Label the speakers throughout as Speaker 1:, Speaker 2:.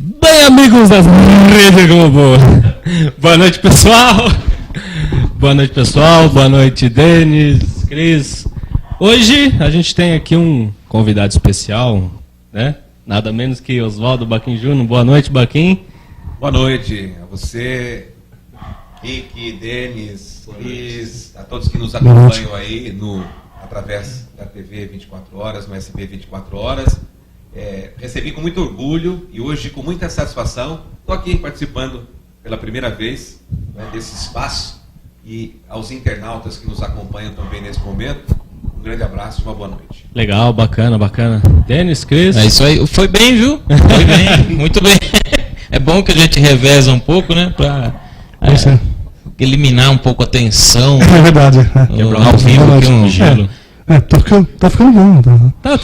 Speaker 1: Bem, amigos da Rede Globo, boa noite, pessoal. Boa noite, pessoal. Boa noite, Denis, Cris. Hoje a gente tem aqui um convidado especial, né? Nada menos que Oswaldo Baquim Júnior. Boa noite, Baquim.
Speaker 2: Boa noite a você, Rick, Denis, Cris, a todos que nos acompanham aí através da TV 24 horas, no SB 24 horas. Recebi com muito orgulho e hoje com muita satisfação. Estou aqui participando pela primeira vez, né, desse espaço, e aos internautas que nos acompanham também nesse momento, um grande abraço e uma boa noite.
Speaker 1: Legal, bacana, bacana. Denis, Cris?
Speaker 3: É isso aí, foi bem, viu? Foi bem, muito bem. É bom que a gente reveza um pouco, né, para eliminar um pouco a tensão.
Speaker 4: É verdade.
Speaker 3: Ao vivo aqui um gelo.
Speaker 4: Tá ficando bom.
Speaker 1: Tá.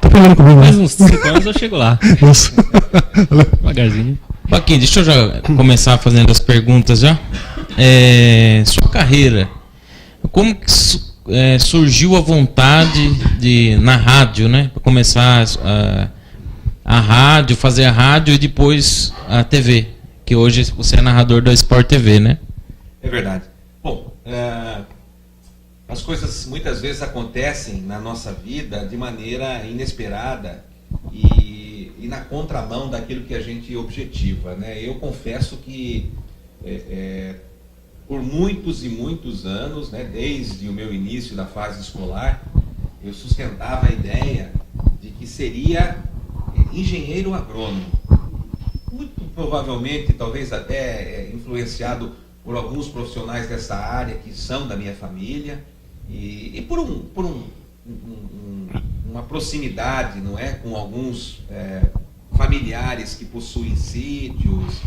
Speaker 4: Tá pegando comigo,
Speaker 1: Mais
Speaker 4: né?
Speaker 1: uns 5 anos eu chego lá.
Speaker 4: Isso.
Speaker 1: Devagarzinho.
Speaker 3: Baquim, deixa eu já começar fazendo as perguntas já. Sua carreira, como que surgiu a vontade na rádio, né? Para começar a rádio, fazer a rádio e depois a TV, que hoje você é narrador da Sport TV, né?
Speaker 2: É verdade. Bom, as coisas muitas vezes acontecem na nossa vida de maneira inesperada e na contramão daquilo que a gente objetiva, né? Eu confesso que por muitos e muitos anos, né, desde o meu início da fase escolar, eu sustentava a ideia de que seria engenheiro agrônomo. Muito provavelmente, talvez até influenciado por alguns profissionais dessa área que são da minha família e por uma proximidade, não é, com alguns familiares que possuem sítios.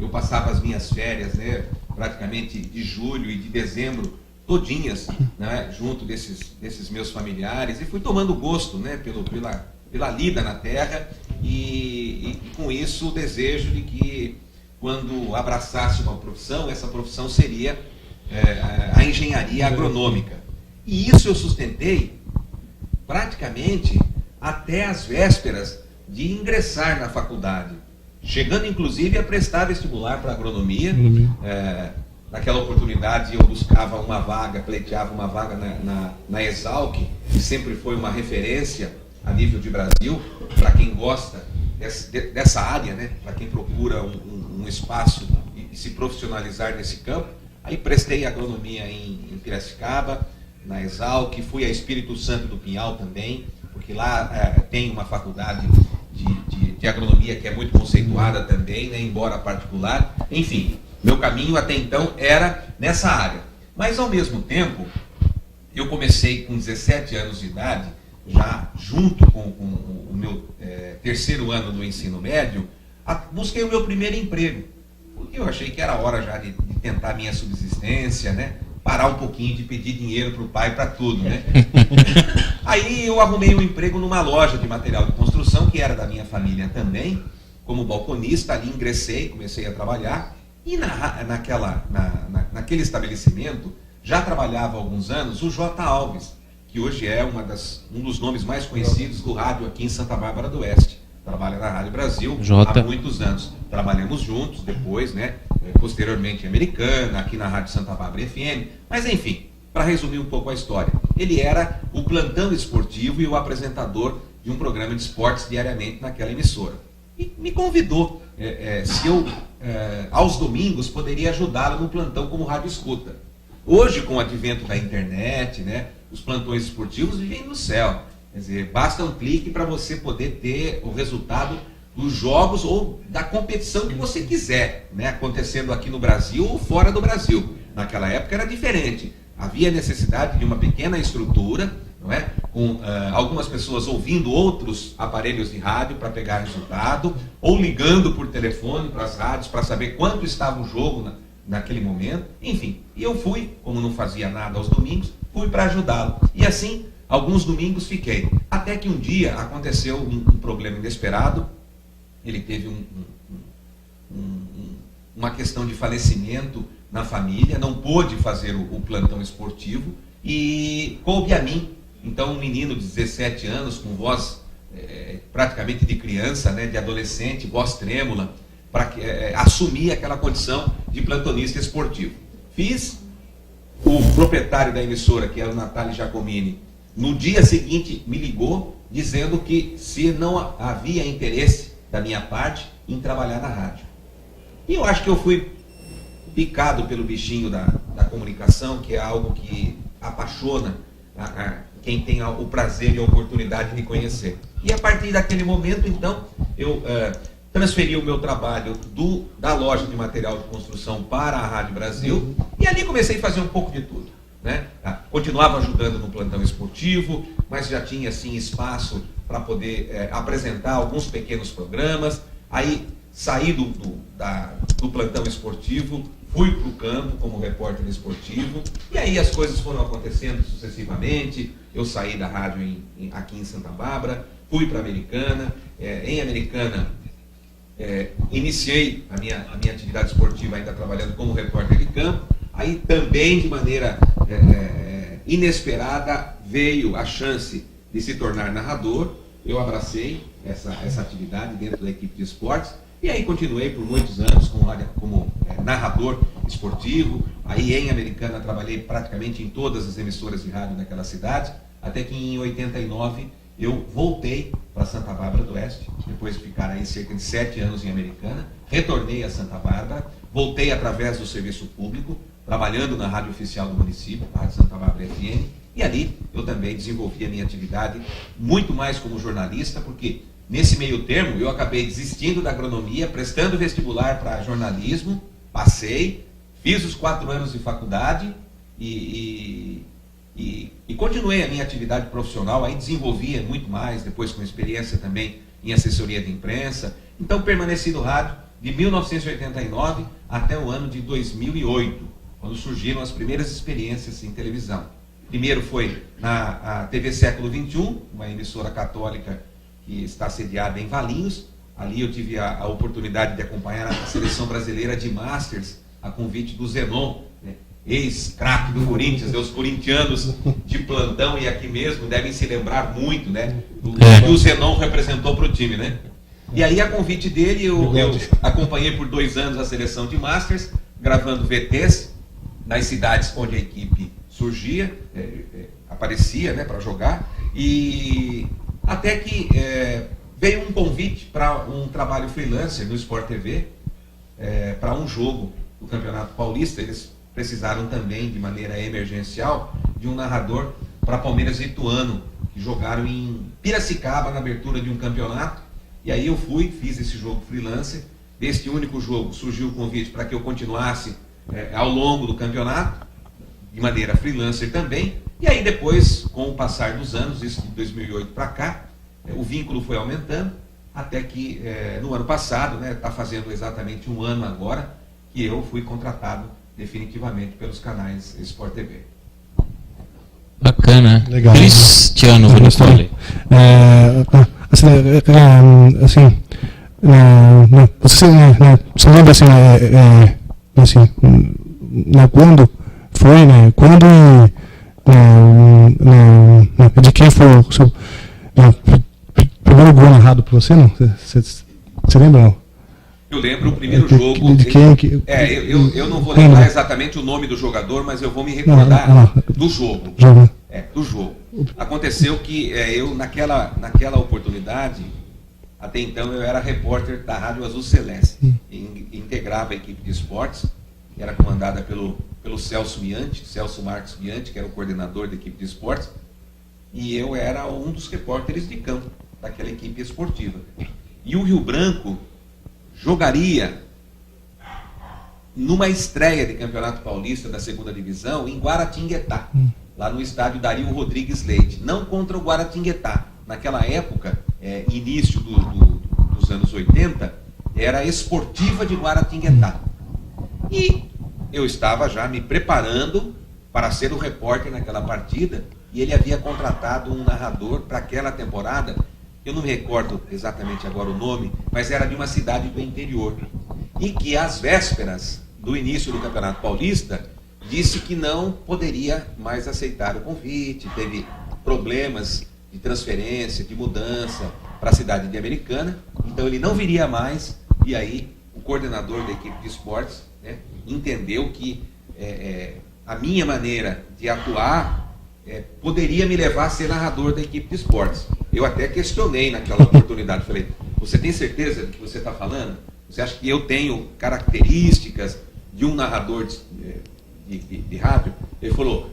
Speaker 2: Eu passava as minhas férias, né, praticamente de julho e de dezembro todinhas, né, junto desses meus familiares, e fui tomando gosto, né, pela lida na terra e com isso o desejo de que quando abraçasse uma profissão, essa profissão seria a engenharia agronômica. E isso eu sustentei praticamente até as vésperas de ingressar na faculdade, chegando inclusive a prestar vestibular para agronomia. Naquela oportunidade eu buscava uma vaga, pleiteava uma vaga na Exalc, que sempre foi uma referência a nível de Brasil, para quem gosta dessa área, né? Para quem procura um espaço e se profissionalizar nesse campo. Aí prestei agronomia em Piracicaba, na Exalc, fui a Espírito Santo do Pinhal também, porque lá tem uma faculdade de agronomia que é muito conceituada também, né, embora particular. Enfim, meu caminho até então era nessa área. Mas ao mesmo tempo, eu comecei com 17 anos de idade, já junto com o meu terceiro ano do ensino médio, busquei o meu primeiro emprego, porque eu achei que era hora já de tentar a minha subsistência, né? Parar um pouquinho de pedir dinheiro para o pai para tudo, né? Aí eu arrumei um emprego numa loja de material de construção, que era da minha família também, como balconista. Ali ingressei, comecei a trabalhar, e naquele estabelecimento já trabalhava há alguns anos o J. Alves, que hoje é um dos nomes mais conhecidos do rádio aqui em Santa Bárbara do Oeste. Trabalha na Rádio Brasil há muitos anos. Trabalhamos juntos depois, né? Posteriormente em Americana, aqui na Rádio Santa Bárbara FM. Mas enfim, para resumir um pouco a história, ele era o plantão esportivo e o apresentador de um programa de esportes diariamente naquela emissora. E me convidou se eu, aos domingos, poderia ajudá-lo no plantão como rádio escuta. Hoje, com o advento da internet, né, os plantões esportivos vivem no céu. Quer dizer, basta um clique para você poder ter o resultado dos jogos ou da competição que você quiser, né, acontecendo aqui no Brasil ou fora do Brasil. Naquela época era diferente. Havia necessidade de uma pequena estrutura, não é? Com algumas pessoas ouvindo outros aparelhos de rádio para pegar resultado, ou ligando por telefone para as rádios para saber quanto estava o jogo naquele momento. Enfim, e eu fui, como não fazia nada aos domingos, fui para ajudá-lo. E assim, alguns domingos fiquei. Até que um dia aconteceu um problema inesperado. Ele teve uma questão de falecimento na família, não pôde fazer o plantão esportivo e coube a mim. Então, um menino de 17 anos, com voz praticamente de criança, né, de adolescente, voz trêmula, para assumir aquela condição de plantonista esportivo. Fiz. O proprietário da emissora, que era o Natália Giacomini, no dia seguinte me ligou dizendo que se não havia interesse da minha parte em trabalhar na rádio. E eu acho que eu fui picado pelo bichinho da comunicação, que é algo que apaixona quem tem o prazer e a oportunidade de me conhecer. E a partir daquele momento, então, eu transferi o meu trabalho da loja de material de construção para a Rádio Brasil, e ali comecei a fazer um pouco de tudo, né? Continuava ajudando no plantão esportivo, mas já tinha assim espaço para poder apresentar alguns pequenos programas. Aí saí do plantão esportivo, fui para o campo como repórter esportivo, e aí as coisas foram acontecendo sucessivamente. Eu saí da rádio aqui em Santa Bárbara, fui para a Americana, em Americana iniciei a minha atividade esportiva ainda trabalhando como repórter de campo. Aí também de maneira inesperada veio a chance de se tornar narrador. Eu abracei essa atividade dentro da equipe de esportes, e aí continuei por muitos anos como narrador esportivo. Aí em Americana trabalhei praticamente em todas as emissoras de rádio daquela cidade, até que em 89 eu voltei para Santa Bárbara do Oeste, depois de ficar aí cerca de 7 anos em Americana. Retornei a Santa Bárbara, voltei através do serviço público, trabalhando na rádio oficial do município, a Rádio Santa Bárbara FM, e ali eu também desenvolvi a minha atividade muito mais como jornalista, porque nesse meio termo eu acabei desistindo da agronomia, prestando vestibular para jornalismo, passei, fiz os 4 anos de faculdade e continuei a minha atividade profissional. Aí desenvolvia muito mais, depois com experiência também em assessoria de imprensa. Então permaneci no rádio de 1989 até o ano de 2008, quando surgiram as primeiras experiências em televisão. Primeiro foi na TV Século XXI, uma emissora católica que está sediada em Valinhos. Ali eu tive a oportunidade de acompanhar a seleção brasileira de Masters, a convite do Zenon, né? Ex-craque do Corinthians, os corintianos de plantão e aqui mesmo devem se lembrar muito, né, do que o Zenon representou para o time, né? E aí a convite dele eu acompanhei por 2 anos a seleção de Masters, gravando VTs nas cidades onde a equipe surgia, aparecia, né, para jogar, e até que veio um convite para um trabalho freelancer no Sport TV, para um jogo do Campeonato Paulista. Eles precisaram também, de maneira emergencial, de um narrador para Palmeiras e Ituano, que jogaram em Piracicaba na abertura de um campeonato. E aí eu fiz esse jogo freelancer. Deste único jogo surgiu o convite para que eu continuasse ao longo do campeonato, de maneira freelancer também. E aí depois, com o passar dos anos, isso de 2008 para cá, o vínculo foi aumentando, até que no ano passado, né, está fazendo exatamente 1 ano agora, que eu fui contratado definitivamente pelos canais Sport TV.
Speaker 3: Bacana.
Speaker 4: Legal.
Speaker 3: Cristiano Brunfoli.
Speaker 4: Você lembra quando foi, né? Quando de quem foi o seu primeiro gol narrado por você, não? Você lembra, não?
Speaker 2: Eu lembro o primeiro jogo.
Speaker 4: De quem?
Speaker 2: Eu não vou lembrar exatamente o nome do jogador, mas eu vou me recordar do jogo. Do jogo. Aconteceu que eu, naquela oportunidade, até então eu era repórter da Rádio Azul Celeste, integrava a equipe de esportes, que era comandada pelo Celso Marcos Bianchi, que era o coordenador da equipe de esportes, e eu era um dos repórteres de campo daquela equipe esportiva. E o Rio Branco jogaria numa estreia de Campeonato Paulista da 2ª Divisão em Guaratinguetá, lá no estádio Dario Rodrigues Leite, não contra o Guaratinguetá. Naquela época, início dos anos 80, era a Esportiva de Guaratinguetá. E eu estava já me preparando para ser o repórter naquela partida, e ele havia contratado um narrador para aquela temporada. Eu não me recordo exatamente agora o nome, mas era de uma cidade do interior, e que às vésperas do início do Campeonato Paulista disse que não poderia mais aceitar o convite, teve problemas de transferência, de mudança, para a cidade de Americana, então ele não viria mais, e aí o coordenador da equipe de esportes, né, entendeu que a minha maneira de atuar poderia me levar a ser narrador da equipe de esportes. Eu até questionei naquela oportunidade, falei, você tem certeza do que você está falando? Você acha que eu tenho características de um narrador de rádio? Ele falou,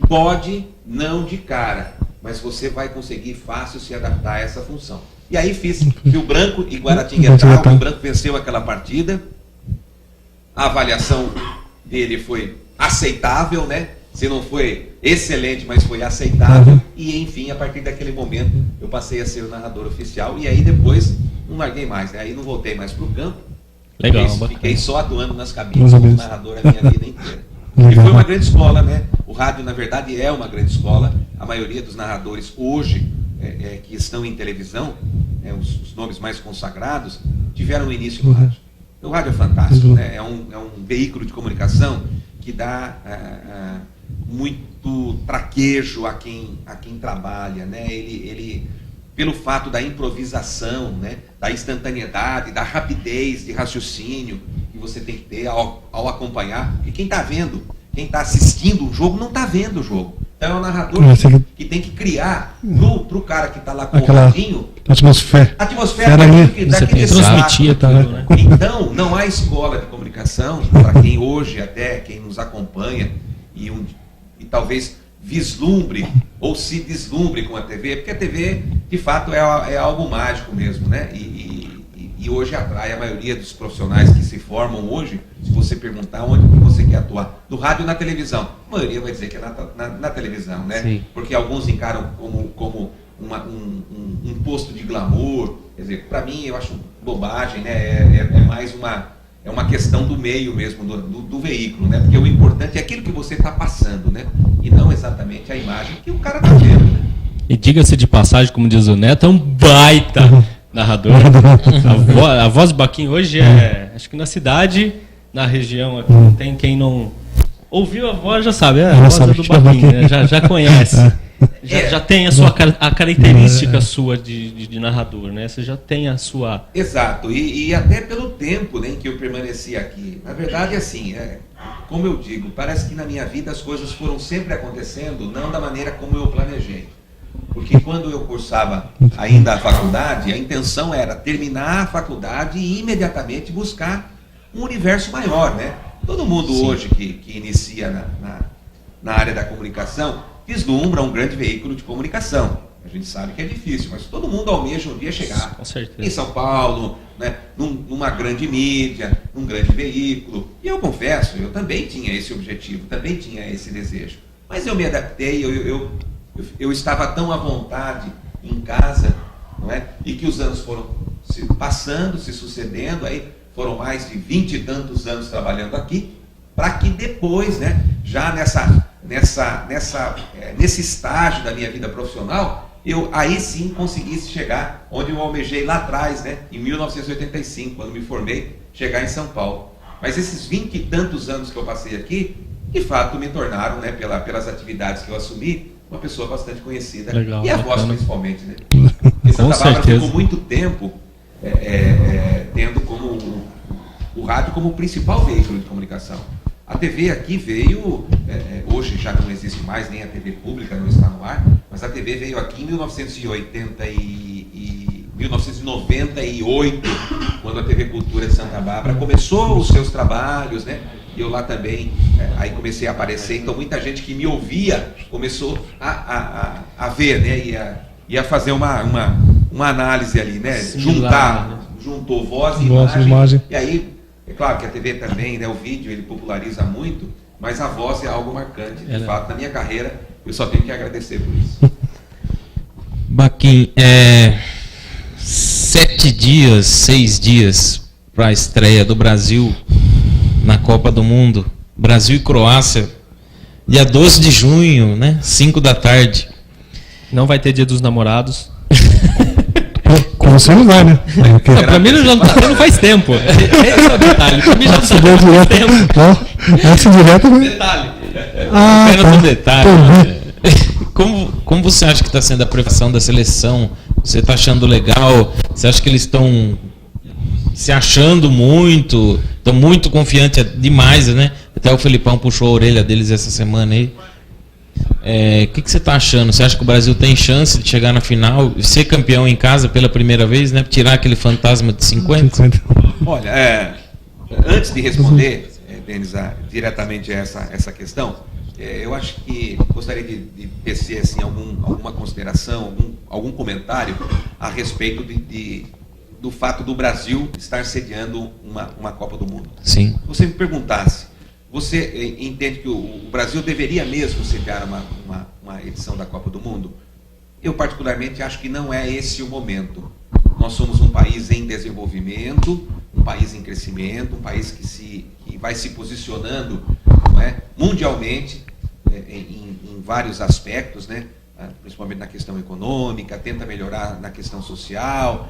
Speaker 2: pode, não de cara, mas você vai conseguir fácil se adaptar a essa função. E aí fiz Rio Branco e Guaratinguetá, o Rio Branco venceu aquela partida, a avaliação dele foi aceitável, né? Se não foi excelente, mas foi aceitável, e enfim, a partir daquele momento eu passei a ser o narrador oficial, e aí depois não larguei mais, né? Aí não voltei mais para o campo.
Speaker 1: Legal,
Speaker 2: fiquei só atuando nas cabines como narrador a minha vida inteira. E foi uma grande escola, né? O rádio, na verdade, é uma grande escola. A maioria dos narradores hoje que estão em televisão, os nomes mais consagrados, tiveram um início no rádio. O rádio é fantástico, né? É um veículo de comunicação que dá muito traquejo a quem trabalha, né? Ele pelo fato da improvisação, né? Da instantaneidade, da rapidez de raciocínio que você tem que ter ao acompanhar, porque quem está vendo, quem está assistindo o jogo não está vendo o jogo. Então é o narrador que tem que criar pro cara que está lá com o radinho atmosfera daquele
Speaker 1: transmitir tudo, né?
Speaker 2: Então não há escola de comunicação para quem hoje até quem nos acompanha e talvez vislumbre ou se deslumbre com a TV, porque a TV de fato é algo mágico mesmo, né? E hoje atrai a maioria dos profissionais que se formam hoje. Se você perguntar onde você quer atuar, no rádio ou na televisão, a maioria vai dizer que é na televisão, né? Sim. Porque alguns encaram como um posto de glamour. Quer dizer, para mim eu acho bobagem, né? É mais uma questão do meio mesmo, do veículo, né? Porque o importante é aquilo que você está passando, né? E não exatamente a imagem que o cara está vendo, né?
Speaker 1: E diga-se de passagem, como diz o Neto, é um baita narrador. A voz do Baquinho hoje acho que na cidade, na região aqui, tem quem não ouviu a voz, já sabe, a voz do Baquinho, né? já conhece. Já tem a característica sua de narrador, né? Você já tem a sua...
Speaker 2: Exato, e até pelo tempo, né, em que eu permaneci aqui. Na verdade, assim, como eu digo, parece que na minha vida as coisas foram sempre acontecendo, não da maneira como eu planejei. Porque quando eu cursava ainda a faculdade, a intenção era terminar a faculdade e imediatamente buscar um universo maior, né? Todo mundo hoje que inicia na área da comunicação vislumbra um grande veículo de comunicação. A gente sabe que é difícil, mas todo mundo almeja um dia chegar em São Paulo, né, numa grande mídia, num grande veículo. E eu confesso, eu também tinha esse objetivo, também tinha esse desejo. Mas eu me adaptei, eu estava tão à vontade em casa, não é? E que os anos foram se passando, se sucedendo, aí foram mais de 20 e tantos anos trabalhando aqui, para que depois, né, já nesse estágio da minha vida profissional, eu aí sim conseguisse chegar onde eu almejei lá atrás, né, em 1985, quando me formei, chegar em São Paulo. Mas esses 20 e tantos anos que eu passei aqui, de fato me tornaram, né, pelas atividades que eu assumi, uma pessoa bastante conhecida.
Speaker 1: Legal,
Speaker 2: e a
Speaker 1: bacana.
Speaker 2: voz principalmente, né? Porque Santa Bárbara ficou muito tempo tendo como o rádio como o principal veículo de comunicação. A TV aqui veio, hoje já não existe mais, nem a TV pública não está no ar, mas a TV veio aqui em 1998, quando a TV Cultura de Santa Bárbara começou os seus trabalhos, né? E eu lá também, aí comecei a aparecer, então muita gente que me ouvia começou a ver, né? E a fazer uma análise ali, né? Juntou voz e imagem. E aí, é claro que a TV também, né? O vídeo ele populariza muito, mas a voz é algo marcante. De fato, na minha carreira, eu só tenho que agradecer por isso.
Speaker 3: Baquinho, 6 dias para a estreia do Brasil na Copa do Mundo, Brasil e Croácia, dia 12 de junho, né? 5 da tarde.
Speaker 1: Não vai ter Dia dos Namorados.
Speaker 4: Com você não vai, né?
Speaker 1: Pra mim já não tá tendo faz tempo. Esse é o detalhe. Pra mim já não tá tendo faz tempo.
Speaker 4: Esse direto, né?
Speaker 1: Detalhe.
Speaker 3: Apenas um detalhe. Como você acha que está sendo a preparação da seleção Você está achando legal? Você acha que eles estão se achando muito? Estão muito confiantes demais, né? Até o Felipão puxou a orelha deles essa semana aí. O que você está achando? Você acha que o Brasil tem chance de chegar na final e ser campeão em casa pela primeira vez, né? Tirar aquele fantasma de 50?
Speaker 2: Olha, antes de responder, Denis, diretamente essa questão, eu acho que gostaria de tecer assim, alguma consideração, algum comentário a respeito do fato do Brasil estar sediando uma Copa do Mundo.
Speaker 3: Sim.
Speaker 2: Se você me perguntasse, você entende que o Brasil deveria mesmo sediar uma edição da Copa do Mundo? Eu particularmente acho que não é esse o momento. Nós somos um país em desenvolvimento, um país em crescimento, um país que vai se posicionando, não é, mundialmente em vários aspectos, né? Principalmente na questão econômica, tenta melhorar na questão social,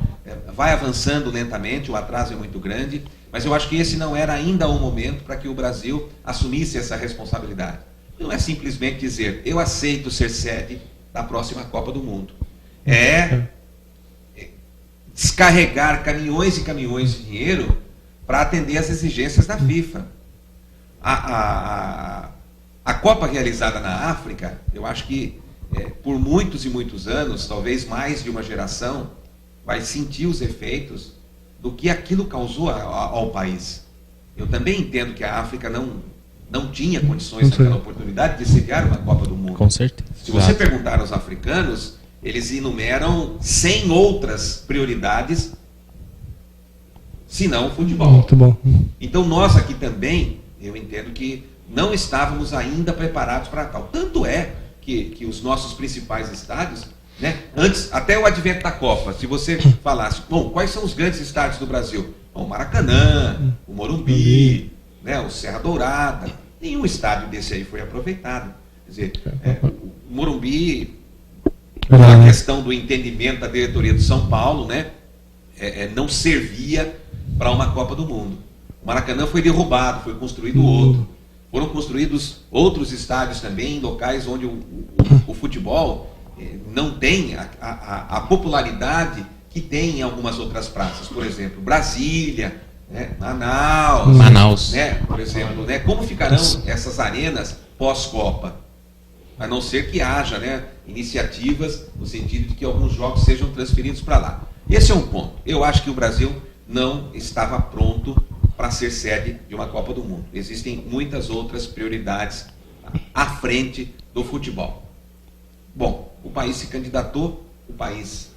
Speaker 2: vai avançando lentamente, o atraso é muito grande, mas eu acho que esse não era ainda o momento para que o Brasil assumisse essa responsabilidade. Não é simplesmente dizer, eu aceito ser sede da próxima Copa do Mundo. É descarregar caminhões e caminhões de dinheiro para atender às exigências da FIFA. A Copa realizada na África, eu acho que por muitos e muitos anos, talvez mais de uma geração, vai sentir os efeitos do que aquilo causou ao país. Eu também entendo que a África não tinha condições naquela oportunidade de sediar uma Copa do Mundo.
Speaker 3: Com certeza.
Speaker 2: Se você perguntar aos africanos, eles enumeram 100 outras prioridades, senão o futebol.
Speaker 4: Muito bom.
Speaker 2: Então nós aqui também, eu entendo que não estávamos ainda preparados para tal. Tanto é que os nossos principais estádios, né, antes, até o advento da Copa, se você falasse, bom, quais são os grandes estádios do Brasil? Bom, o Maracanã, o Morumbi, né, o Serra Dourada, nenhum estádio desse aí foi aproveitado. Quer dizer, o Morumbi, na questão do entendimento da diretoria do São Paulo, né, não servia para uma Copa do Mundo. O Maracanã foi derrubado, foi construído outro. Foram construídos outros estádios também em locais onde o futebol não tem a popularidade que tem em algumas outras praças. Por exemplo, Brasília, né, Manaus, né, por exemplo. Né, como ficarão essas arenas pós-Copa? A não ser que haja, né, iniciativas no sentido de que alguns jogos sejam transferidos para lá. Esse é um ponto. Eu acho que o Brasil não estava pronto para ser sede de uma Copa do Mundo. Existem muitas outras prioridades à frente do futebol. Bom, o país se candidatou, o país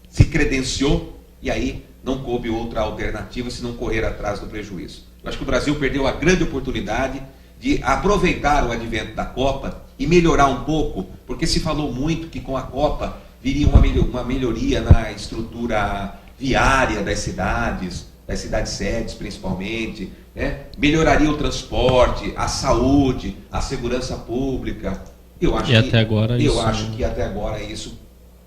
Speaker 2: se credenciou, e aí não coube outra alternativa se não correr atrás do prejuízo. Eu acho que o Brasil perdeu a grande oportunidade de aproveitar o advento da Copa e melhorar um pouco, porque se falou muito que com a Copa viria uma melhoria na estrutura viária das cidades sedes principalmente, né? Melhoraria o transporte, a saúde, a segurança pública. Eu acho que até agora isso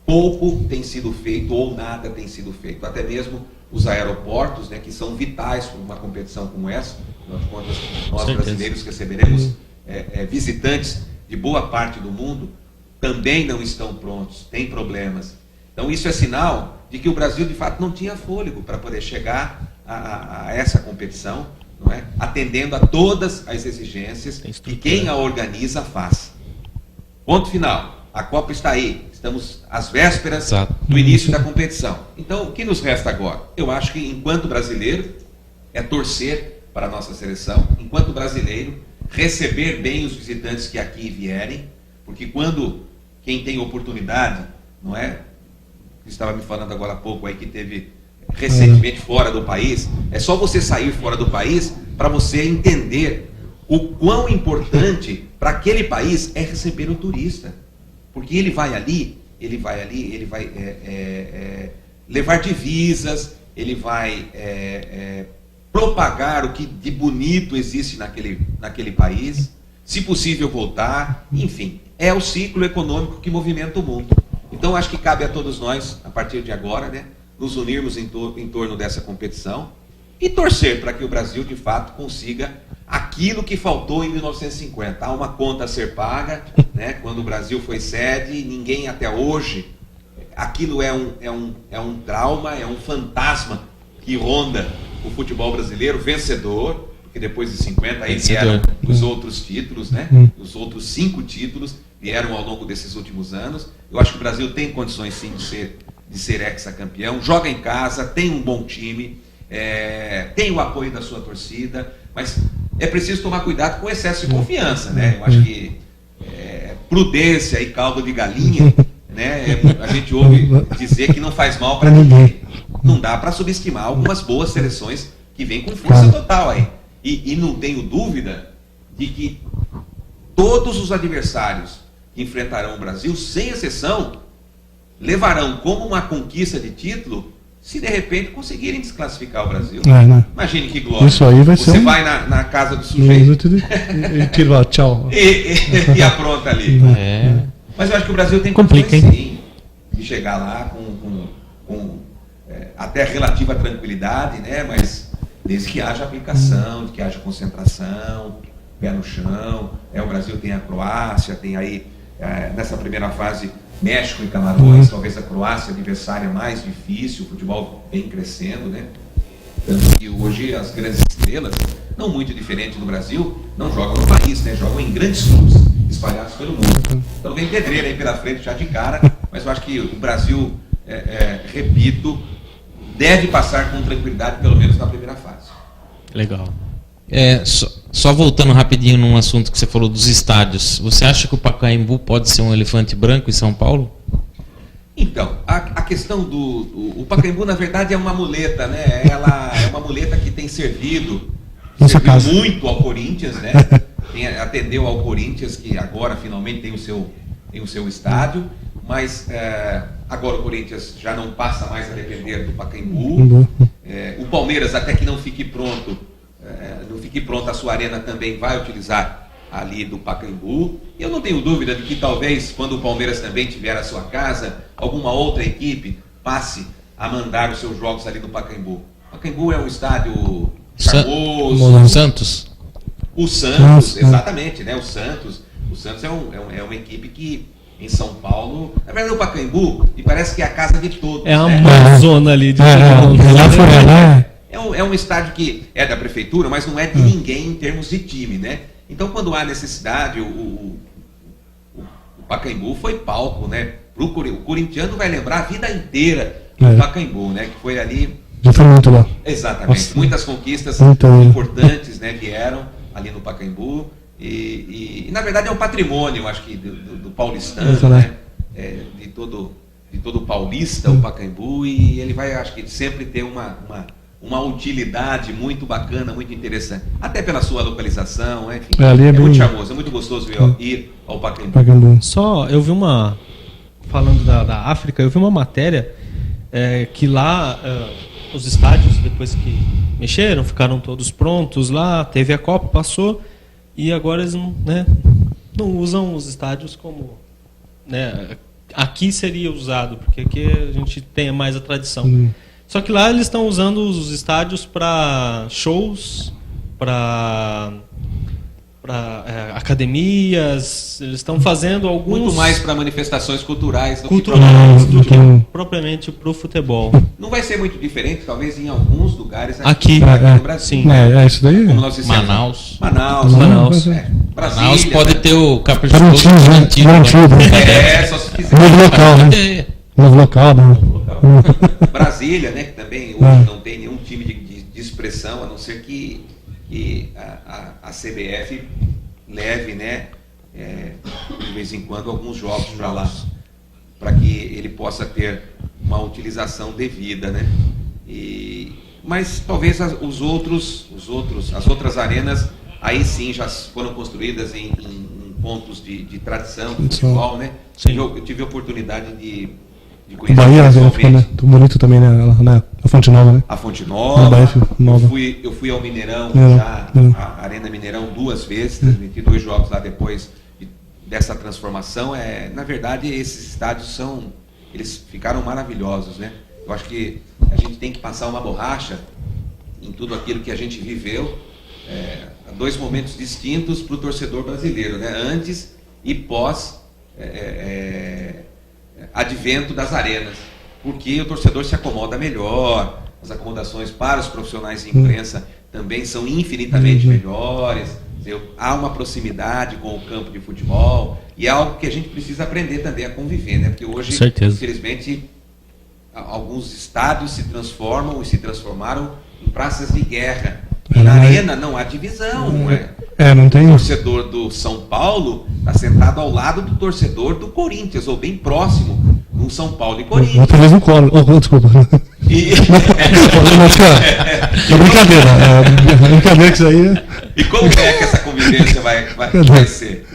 Speaker 2: pouco tem sido feito ou nada tem sido feito. Até mesmo os aeroportos, né, que são vitais para uma competição como essa. Afinal de contas, nós brasileiros receberemos visitantes de boa parte do mundo, também não estão prontos, têm problemas. Então isso é sinal de que o Brasil de fato não tinha fôlego para poder chegar a essa competição, não é? Atendendo a todas as exigências que quem a organiza faz. Ponto final. A Copa está aí. Estamos às vésperas do início da competição. Então, o que nos resta agora? Eu acho que, enquanto brasileiro, é torcer para a nossa seleção, enquanto brasileiro, receber bem os visitantes que aqui vierem, porque quando quem tem oportunidade, não é? Estava me falando agora há pouco aí que teve recentemente fora do país, é só você sair fora do país para você entender o quão importante para aquele país é receber o turista. Porque ele vai ali, ele vai levar divisas, ele vai propagar o que de bonito existe naquele país, se possível voltar, enfim, é o ciclo econômico que movimenta o mundo. Então acho que cabe a todos nós, a partir de agora, né, nos unirmos em torno dessa competição e torcer para que o Brasil, de fato, consiga aquilo que faltou em 1950. Há uma conta a ser paga, né? Quando o Brasil foi sede, ninguém até hoje aquilo é um trauma, é um fantasma que ronda o futebol brasileiro, vencedor, porque depois de 50 aí vieram os outros títulos, né? Os outros 5 títulos vieram ao longo desses últimos anos. Eu acho que o Brasil tem condições sim de ser hexacampeão, joga em casa, tem um bom time, tem o apoio da sua torcida, mas é preciso tomar cuidado com o excesso de confiança, né? Eu acho que prudência e caldo de galinha, né? A gente ouve dizer que não faz mal para ninguém. Não dá para subestimar algumas boas seleções que vêm com força total aí. E não tenho dúvida de que todos os adversários que enfrentarão o Brasil, sem exceção, levarão como uma conquista de título se de repente conseguirem desclassificar o Brasil.
Speaker 4: Né?
Speaker 2: Imagine que glória.
Speaker 4: Isso aí vai
Speaker 2: Você
Speaker 4: ser
Speaker 2: vai na casa do sujeito
Speaker 4: e tira lá, tchau.
Speaker 2: e apronta ali. Mas eu acho que o Brasil tem condições sim de chegar lá com até relativa tranquilidade, né? Mas desde que haja aplicação, de que haja concentração, pé no chão. O Brasil tem a Croácia, tem aí nessa primeira fase México e Camarões, talvez a Croácia adversária mais difícil, o futebol vem crescendo, né? Tanto que hoje as grandes estrelas, não muito diferente do Brasil, não jogam no país, né? Jogam em grandes clubes espalhados pelo mundo. Então vem pedreira aí pela frente já de cara, mas eu acho que o Brasil, repito, deve passar com tranquilidade, pelo menos na primeira fase.
Speaker 3: Legal. Só voltando rapidinho num assunto que você falou dos estádios, você acha que o Pacaembu pode ser um elefante branco em São Paulo?
Speaker 2: Então, a questão o Pacaembu, na verdade, é uma muleta, né? Ela é uma muleta que tem servido muito ao Corinthians, né? Atendeu ao Corinthians, que agora finalmente tem o seu estádio, mas agora o Corinthians já não passa mais a depender do Pacaembu. O Palmeiras, até que não fique pronta a sua arena, também vai utilizar ali do Pacaembu. Eu não tenho dúvida de que talvez, quando o Palmeiras também tiver a sua casa, alguma outra equipe passe a mandar os seus jogos ali no Pacaembu. O Pacaembu é um estádio charmoso.
Speaker 3: Santos?
Speaker 2: O Santos, exatamente, né? O Santos é uma equipe que em São Paulo, na verdade o Pacaembu, me parece que é a casa de todos.
Speaker 1: É uma zona ali de
Speaker 2: é um estádio que é da prefeitura, mas não é de ninguém em termos de time, né? Então, quando há necessidade, o Pacaembu foi palco, né? O corintiano vai lembrar a vida inteira do Pacaembu, né? Que foi ali.
Speaker 4: Já foi muito lá.
Speaker 2: Exatamente. Nossa. Muitas conquistas importantes, né? Vieram ali no Pacaembu. E na verdade é um patrimônio, eu acho que do paulistano, né? De todo paulista, o Pacaembu, e ele vai, acho que sempre ter uma utilidade muito bacana, muito interessante, até pela sua localização, enfim, muito charmoso, é muito gostoso ir ao Pacaembu.
Speaker 1: Só, eu vi falando da África, eu vi uma matéria que lá os estádios, depois que mexeram, ficaram todos prontos lá, teve a Copa, passou, e agora eles não usam os estádios como... Né, aqui seria usado, porque aqui a gente tem mais a tradição. Só que lá eles estão usando os estádios para shows, para academias, eles estão fazendo alguns... Muito
Speaker 2: mais para manifestações culturais do
Speaker 1: que propriamente para o futebol.
Speaker 2: Não vai ser muito diferente, talvez em alguns lugares
Speaker 1: aqui
Speaker 2: no Brasil.
Speaker 1: Sim.
Speaker 4: Isso daí.
Speaker 2: Como nós dissemos,
Speaker 3: Manaus.
Speaker 2: Brasília,
Speaker 3: Manaus pode ter o
Speaker 4: Garantido.
Speaker 2: Só se quiser.
Speaker 4: Novo local, né? Novo local, né?
Speaker 2: Brasília, né? Que também hoje não tem nenhum time de expressão, a não ser que a CBF leve, né? De vez em quando alguns jogos para lá, para que ele possa ter uma utilização devida, né? Mas talvez as outras arenas aí sim já foram construídas em pontos de tradição do futebol, né? Eu tive a oportunidade de conhecer
Speaker 4: Bahia, né? Bonito também, né? A Fonte Nova, né?
Speaker 2: A Fonte Nova.
Speaker 4: Nova.
Speaker 2: Eu fui ao Mineirão, a Arena Mineirão 2 vezes, transmiti 2 jogos lá depois dessa transformação. Na verdade, esses estádios eles ficaram maravilhosos, né? Eu acho que a gente tem que passar uma borracha em tudo aquilo que a gente viveu. 2 momentos distintos para o torcedor brasileiro, né? Antes e pós advento das arenas, porque o torcedor se acomoda melhor, as acomodações para os profissionais de imprensa também são infinitamente melhores, há uma proximidade com o campo de futebol, e é algo que a gente precisa aprender também a conviver, né? Porque hoje, infelizmente, alguns estádios se transformam e se transformaram em praças de guerra. E na arena não há divisão.
Speaker 4: Não tem.
Speaker 2: O torcedor do São Paulo está sentado ao lado do torcedor do Corinthians, ou bem próximo, no São Paulo e Corinthians.
Speaker 4: Outra vez no colo. Desculpa.
Speaker 2: E...
Speaker 4: É brincadeira que isso aí.
Speaker 2: E como é que essa convivência vai ser?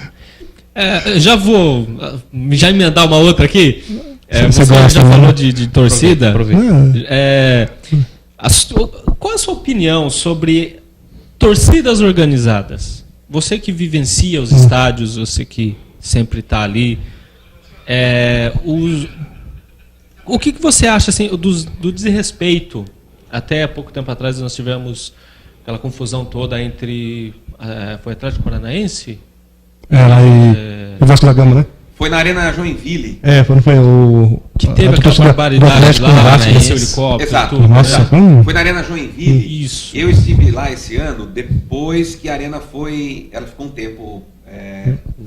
Speaker 1: Já vou emendar uma outra aqui. Você já falou de torcida. Qual é a sua opinião sobre torcidas organizadas? Você que vivencia os estádios, você que sempre está ali, o que você acha assim, do desrespeito? Até pouco tempo atrás nós tivemos aquela confusão toda entre... foi Atlético Paranaense?
Speaker 4: O Vasco da Gama, né?
Speaker 2: Foi na Arena Joinville.
Speaker 4: Foi o...
Speaker 1: Que teve aquela barbaridade lá, esse helicóptero.
Speaker 2: Exato.
Speaker 1: Tudo,
Speaker 4: Nossa,
Speaker 2: foi na Arena Joinville.
Speaker 1: Isso.
Speaker 2: Eu estive lá esse ano, depois que a Arena ela ficou um tempo...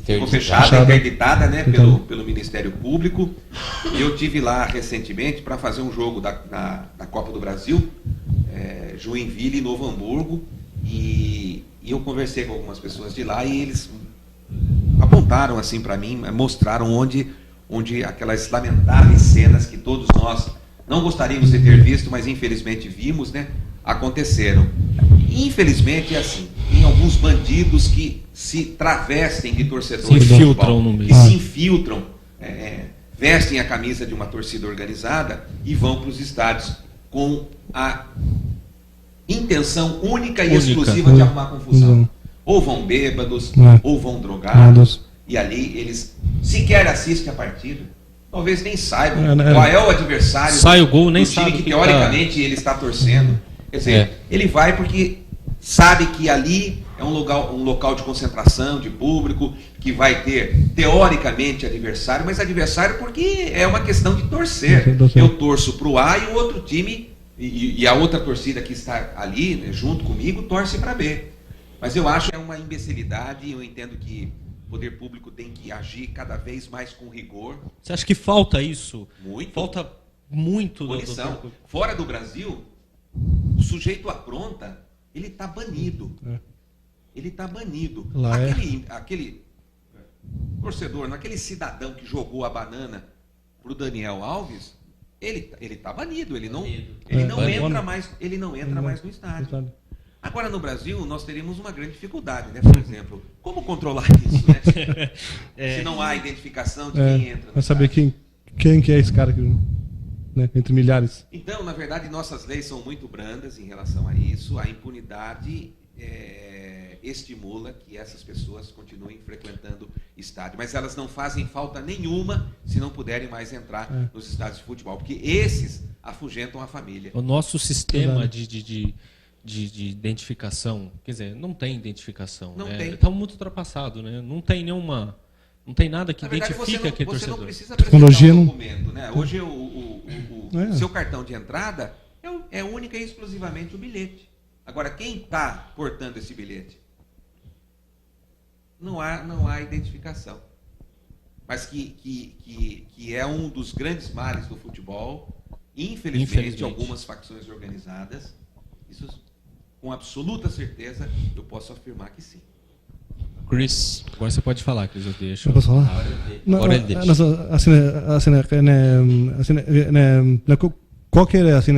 Speaker 2: ficou fechada, interditada, né, pelo Ministério Público. Eu estive lá recentemente para fazer um jogo da Copa do Brasil, Joinville e Novo Hamburgo, e eu conversei com algumas pessoas de lá e eles apontaram assim para mim, mostraram onde aquelas lamentáveis cenas que todos nós não gostaríamos de ter visto, mas infelizmente vimos, né, aconteceram. Infelizmente é assim, tem alguns bandidos que se travestem de torcedores
Speaker 1: se infiltram no meio.
Speaker 2: Que se infiltram, vestem a camisa de uma torcida organizada e vão para os estádios com a intenção única e exclusiva de arrumar confusão. Ou vão bêbados, ou vão drogados, e ali eles sequer assistem a partida. Talvez nem saibam qual é o adversário
Speaker 1: sai o gol, nem
Speaker 2: do time
Speaker 1: sabe
Speaker 2: que teoricamente ele está torcendo. Quer dizer, ele vai porque sabe que ali é um local de concentração, de público, que vai ter, teoricamente, adversário, mas adversário porque é uma questão de torcer. Eu torço para o A e o outro time, e a outra torcida que está ali, né, junto comigo, torce para B. Mas eu acho que é uma imbecilidade, e eu entendo que o poder público tem que agir cada vez mais com rigor.
Speaker 1: Você acha que falta isso?
Speaker 2: Muito.
Speaker 1: Falta muito.
Speaker 2: Fora do Brasil, o sujeito apronta, ele está banido. Ele está banido. Aquele torcedor, naquele cidadão que jogou a banana para o Daniel Alves, ele está banido. Ele não entra mais no estádio. Agora, no Brasil, nós teríamos uma grande dificuldade, né? Por exemplo, como controlar isso, né? Se não há identificação de quem entra.
Speaker 4: Vai saber quem que é esse cara aqui, né? Entre milhares.
Speaker 2: Então, na verdade, nossas leis são muito brandas em relação a isso. A impunidade estimula que essas pessoas continuem frequentando estádio. Mas elas não fazem falta nenhuma se não puderem mais entrar nos estádios de futebol. Porque esses afugentam a família.
Speaker 1: O nosso sistema de identificação, quer dizer, não tem identificação.
Speaker 2: Não tem.
Speaker 1: Está muito ultrapassado, né? Não tem nada que identifique aquele torcedor.
Speaker 2: Você não precisa apresentar um documento, né? Hoje o seu cartão de entrada é única e exclusivamente o bilhete. Agora, quem está portando esse bilhete? Não há identificação. Mas que é um dos grandes males do futebol, infelizmente, algumas facções organizadas, isso com absoluta certeza eu posso afirmar que sim.
Speaker 3: Chris,
Speaker 1: agora você pode falar, Chris, eu deixo.
Speaker 4: Eu posso falar? Qual que é assim,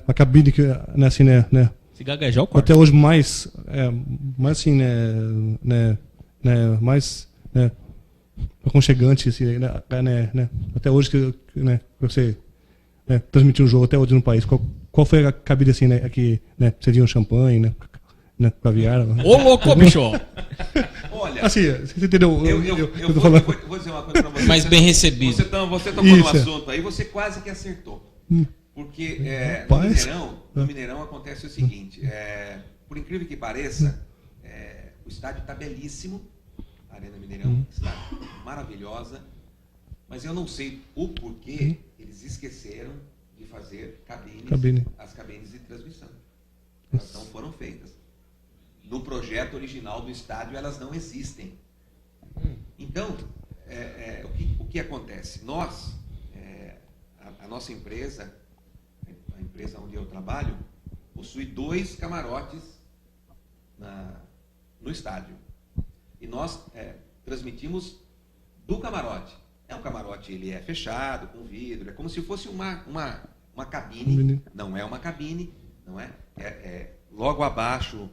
Speaker 4: a cabine que assim, né?
Speaker 1: Se gaguejar o corte.
Speaker 4: Até hoje mais assim, mais aconchegante assim, né? Até hoje que você transmitiu um jogo até hoje no país. Qual foi a cabine assim, né? Que você viu um champanhe, né? Caviar.
Speaker 1: Ô, louco, bicho!
Speaker 2: Olha,
Speaker 4: assim, você entendeu?
Speaker 2: Eu vou dizer uma coisa pra você.
Speaker 3: Mas bem recebido.
Speaker 2: Você tocou no assunto aí, você quase que acertou. Porque no Mineirão acontece o seguinte, por incrível que pareça, o estádio está belíssimo, a Arena Mineirão, estádio maravilhosa, Mas eu não sei o porquê eles esqueceram de fazer as cabines de transmissão. Elas não foram feitas. No projeto original do estádio, elas não existem. Então, o que acontece? Nós, a nossa empresa, a empresa onde eu trabalho, possui 2 camarotes no estádio. E nós transmitimos do camarote. Um camarote, ele é fechado, com vidro, é como se fosse uma cabine. Não é uma cabine, não é? Logo abaixo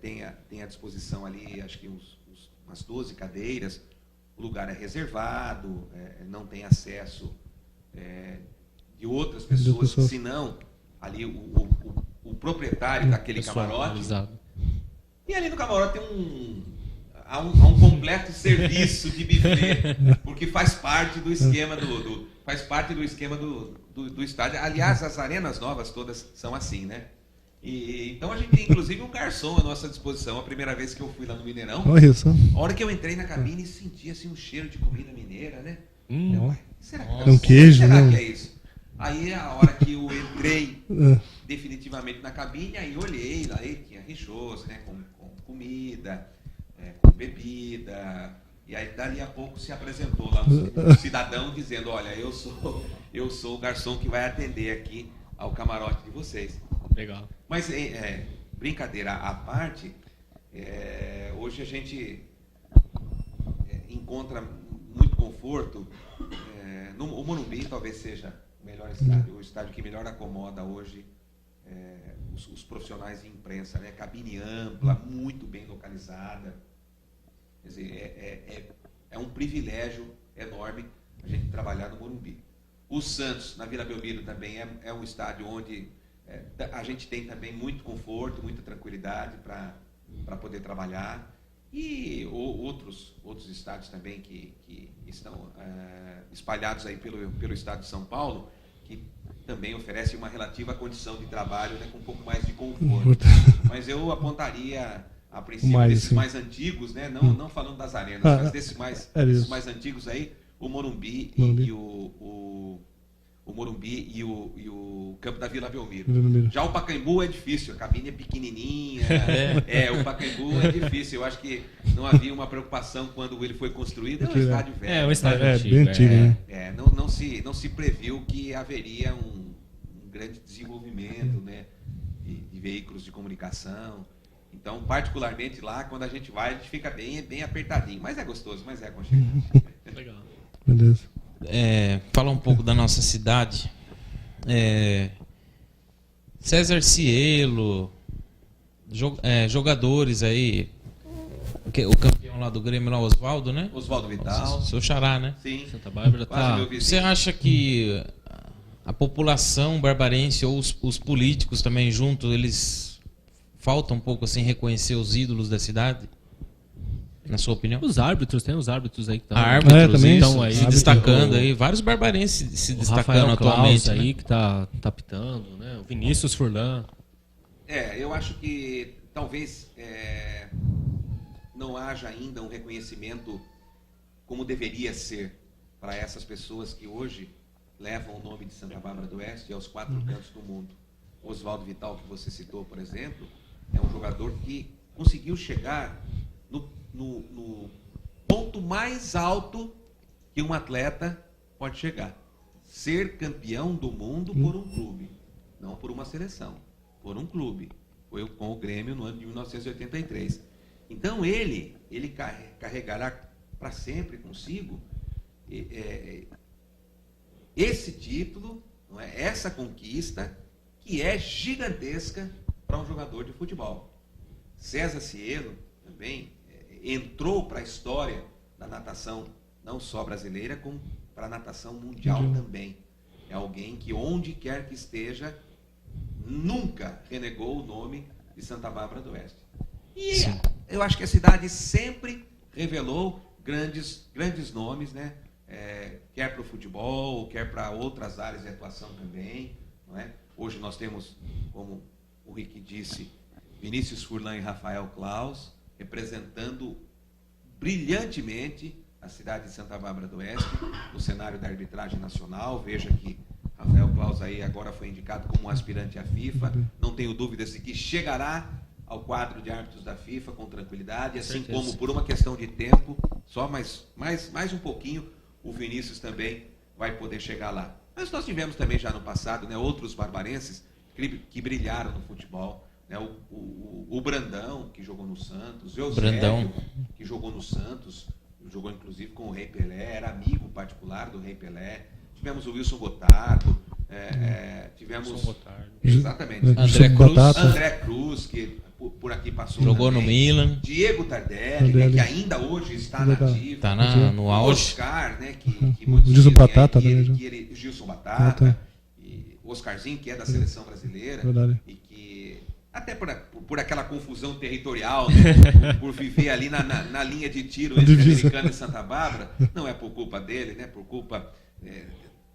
Speaker 2: tem à disposição ali, acho que umas 12 cadeiras. O lugar é reservado, não tem acesso de outras pessoas, senão ali o proprietário daquele camarote. E ali no camarote tem há um completo serviço de buffet, porque faz parte do esquema do estádio. Aliás, as arenas novas todas são assim, né? Então a gente tem inclusive um garçom à nossa disposição. A primeira vez que eu fui lá no Mineirão, a hora que eu entrei na cabine, senti assim, um cheiro de comida mineira, né? Será que
Speaker 4: um queijo,
Speaker 2: será que é isso? Aí a hora que eu entrei definitivamente na cabine, aí olhei lá, e tinha richos, né? Com comida, com bebida. E aí dali a pouco se apresentou lá um cidadão dizendo: olha, eu sou o garçom que vai atender aqui ao camarote de vocês.
Speaker 1: Legal.
Speaker 2: Mas brincadeira à parte, hoje a gente encontra muito conforto. O Morumbi talvez seja o melhor estádio, o estádio que melhor acomoda hoje os profissionais de imprensa, né? Cabine ampla, muito bem localizada. Quer dizer, é um privilégio enorme a gente trabalhar no Morumbi. O Santos, na Vila Belmiro, também é um estádio onde a gente tem também muito conforto, muita tranquilidade para poder trabalhar. E outros estádios também que estão espalhados aí pelo estado de São Paulo, que também oferecem uma relativa condição de trabalho, né, com um pouco mais de conforto. Mas eu apontaria, a princípio, desses mais antigos, né, não falando das arenas, mas desses mais antigos aí, o Morumbi e o Morumbi e o campo da Vila Belmiro. Já o Pacaembu é difícil, a cabine é pequenininha. O Pacaembu é difícil. Eu acho que não havia uma preocupação quando ele foi construído. É um estádio velho.
Speaker 1: É um estádio antigo.
Speaker 4: Bem antigo, né?
Speaker 2: Não se previu que haveria um grande desenvolvimento, né, de veículos de comunicação. Então, particularmente lá, quando a gente vai, a gente fica bem apertadinho. Mas é gostoso, mas é aconchegante.
Speaker 1: Legal.
Speaker 4: Beleza.
Speaker 3: Falar um pouco da nossa cidade. César Cielo, jogadores aí, o campeão lá do Grêmio, lá, Oswaldo, né?
Speaker 2: Oswaldo Vital.
Speaker 3: Seu xará, né?
Speaker 2: Sim.
Speaker 1: Santa Bárbara tá.
Speaker 3: Você acha que a população barbarense ou os políticos também juntos, eles faltam um pouco assim reconhecer os ídolos da cidade? Na sua opinião?
Speaker 1: Tem os árbitros aí que estão
Speaker 3: também
Speaker 1: estão aí
Speaker 3: se destacando aí, vários barbarenses se destacando atualmente,
Speaker 1: aí,
Speaker 3: né?
Speaker 1: que tá pitando, né? O Vinícius Furlan.
Speaker 2: Eu acho que talvez não haja ainda um reconhecimento como deveria ser para essas pessoas que hoje levam o nome de Santa Bárbara do Oeste aos 4 cantos do mundo. Oswaldo Vital, que você citou, por exemplo, é um jogador que conseguiu chegar no ponto mais alto que um atleta pode chegar. Ser campeão do mundo por um clube, não por uma seleção, por um clube. Foi com o Grêmio no ano de 1983. Então ele carregará para sempre consigo esse título, não é? Essa conquista que é gigantesca para um jogador de futebol. César Cielo também entrou para a história da natação, não só brasileira, como para a natação mundial também. É alguém que, onde quer que esteja, nunca renegou o nome de Santa Bárbara do Oeste. E eu acho que a cidade sempre revelou grandes nomes, né? Quer para o futebol, quer para outras áreas de atuação também. Não é? Hoje nós temos, como o Rick disse, Vinícius Furlan e Rafael Claus, representando brilhantemente a cidade de Santa Bárbara do Oeste no cenário da arbitragem nacional. Veja que Rafael Claus aí agora foi indicado como um aspirante à FIFA. Não tenho dúvidas de que chegará ao quadro de árbitros da FIFA com tranquilidade, assim como por uma questão de tempo, só mais um pouquinho, o Vinícius também vai poder chegar lá. Mas nós tivemos também já no passado, né, outros barbarenses que brilharam no futebol. Né, o Brandão, que jogou no Santos, o Eusébio, que jogou no Santos, jogou inclusive com o Rei Pelé, era amigo particular do Rei Pelé. Tivemos o Wilson Gotardo, tivemos... Exatamente. André Cruz, que por aqui passou.
Speaker 3: Jogou
Speaker 2: também.
Speaker 3: No Milan.
Speaker 2: Diego Tardelli, né, que ainda hoje está na ativa.
Speaker 3: Está no auge.
Speaker 2: Oscar, né, que
Speaker 4: Gilson Batata também.
Speaker 2: Gilson Batata. E o Oscarzinho, que é da seleção brasileira.
Speaker 4: Verdade.
Speaker 2: E que, até por aquela confusão territorial, né, por viver ali na linha de tiro entre Americana e Santa Bárbara, não é por culpa dele, né, por culpa,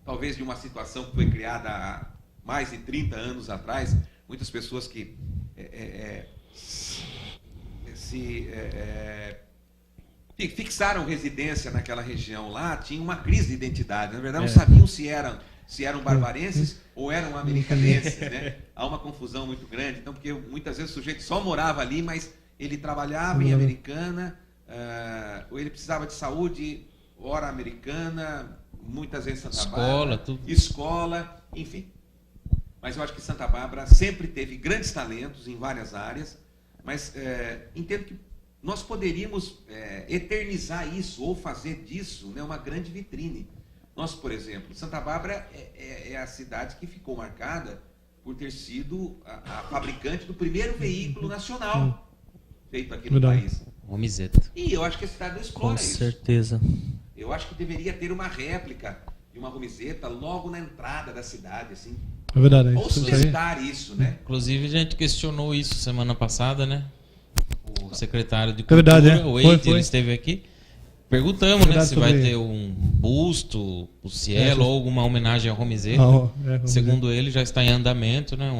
Speaker 2: talvez, de uma situação que foi criada há mais de 30 anos atrás. Muitas pessoas que fixaram residência naquela região lá, tinham uma crise de identidade. Na verdade, não sabiam se eram barbarenses ou eram americanenses, né? Há uma confusão muito grande. Então, porque muitas vezes o sujeito só morava ali, mas ele trabalhava em Americana, ou ele precisava de saúde, hora Americana, muitas vezes Santa Bárbara, escola, enfim. Mas eu acho que Santa Bárbara sempre teve grandes talentos em várias áreas, mas entendo que nós poderíamos eternizar isso ou fazer disso, né, uma grande vitrine. Nós, por exemplo, Santa Bárbara é a cidade que ficou marcada por ter sido a fabricante do primeiro veículo nacional feito aqui no país.
Speaker 3: Romizeta.
Speaker 2: E eu acho que a cidade não explora isso.
Speaker 5: Com certeza.
Speaker 2: Eu acho que deveria ter uma réplica de uma Romizeta logo na entrada da cidade, assim.
Speaker 4: É verdade.
Speaker 2: Ou sustentar isso, né?
Speaker 3: Inclusive, a gente questionou isso semana passada, né? O secretário de Cultura,
Speaker 4: verdade,
Speaker 3: o Eide, ele esteve aqui. Perguntamos, né, se vai ter um busto, o Cielo, ou alguma homenagem ao Romizeta. Segundo ele, já está em andamento, né?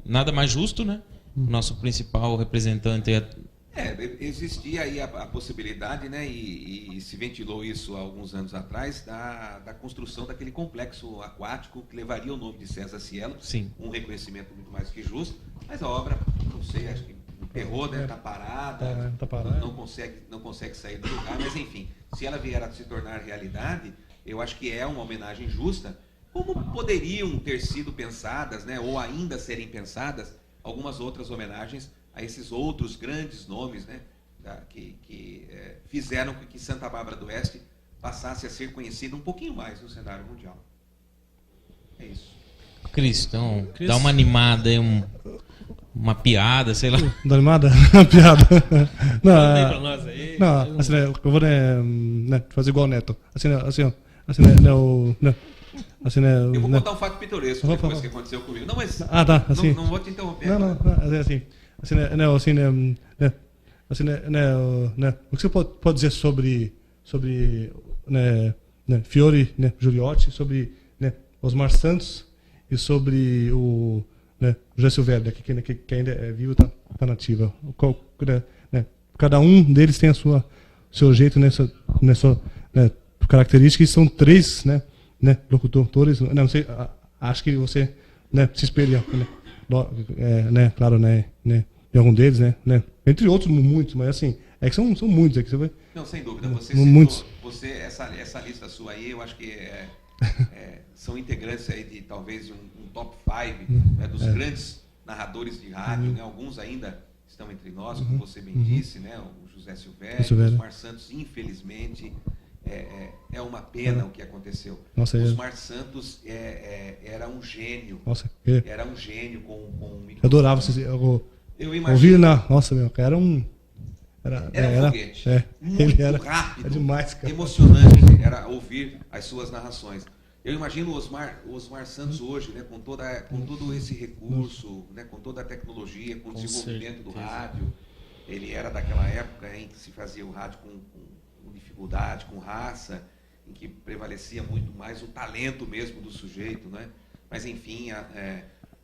Speaker 3: Nada mais justo, né? O nosso principal representante
Speaker 2: existia aí a possibilidade, né, e se ventilou isso há alguns anos atrás, da construção daquele complexo aquático que levaria o nome de César Cielo.
Speaker 3: Sim. Um
Speaker 2: reconhecimento muito mais que justo, mas a obra, não sei, acho que emperrou, né, está parada, não consegue sair do lugar, mas enfim, se ela vier a se tornar realidade, eu acho que é uma homenagem justa, como poderiam ter sido pensadas, né, ou ainda serem pensadas, algumas outras homenagens a esses outros grandes nomes, né, que fizeram com que Santa Bárbara do Oeste passasse a ser conhecida um pouquinho mais no cenário mundial. É isso.
Speaker 3: Cris, então, dá uma animada aí, uma piada, sei lá.
Speaker 4: Dá animada? Uma piada.
Speaker 1: Não, pra nós aí.
Speaker 4: Não, assim, eu vou fazer igual o Neto. Eu
Speaker 2: vou contar um fato pitoresco depois que aconteceu comigo. Não, mas
Speaker 4: tá, assim.
Speaker 2: Não vou te interromper.
Speaker 4: O que você pode dizer sobre Fiore, né, Giuliotti, sobre, né, Osmar Santos e sobre o, né, José Silvério, que ainda é vivo, tá nativa. Cada um deles tem seu jeito, né, sua característica, e são três, né, locutores. Não sei, acho que você, né, se espelha, claro, né, em algum deles, né, entre outros muitos, mas assim, é que são muitos aqui, você vai.
Speaker 2: Não, sem dúvida, você essa lista sua aí, eu acho que são integrantes aí de talvez um top 5, né, dos grandes narradores de rádio, né, alguns ainda estão entre nós, como você bem disse, né, o José Silvério, o Osmar Santos, infelizmente, é uma pena o que aconteceu.
Speaker 4: Nossa,
Speaker 2: Osmar Santos era um gênio.
Speaker 4: Nossa,
Speaker 2: era um gênio com um microfone.
Speaker 4: Eu adorava
Speaker 2: eu imagino.
Speaker 4: Nossa, meu, cara, era um foguete. Ele era
Speaker 2: rápido,
Speaker 4: demais, cara.
Speaker 2: Emocionante era ouvir as suas narrações. Eu imagino o Osmar Santos hoje, né, com todo esse recurso, né, com toda a tecnologia, com o desenvolvimento do rádio. Ele era daquela época em que se fazia o rádio com dificuldade, com raça, em que prevalecia muito mais o talento mesmo do sujeito, né? Mas enfim, a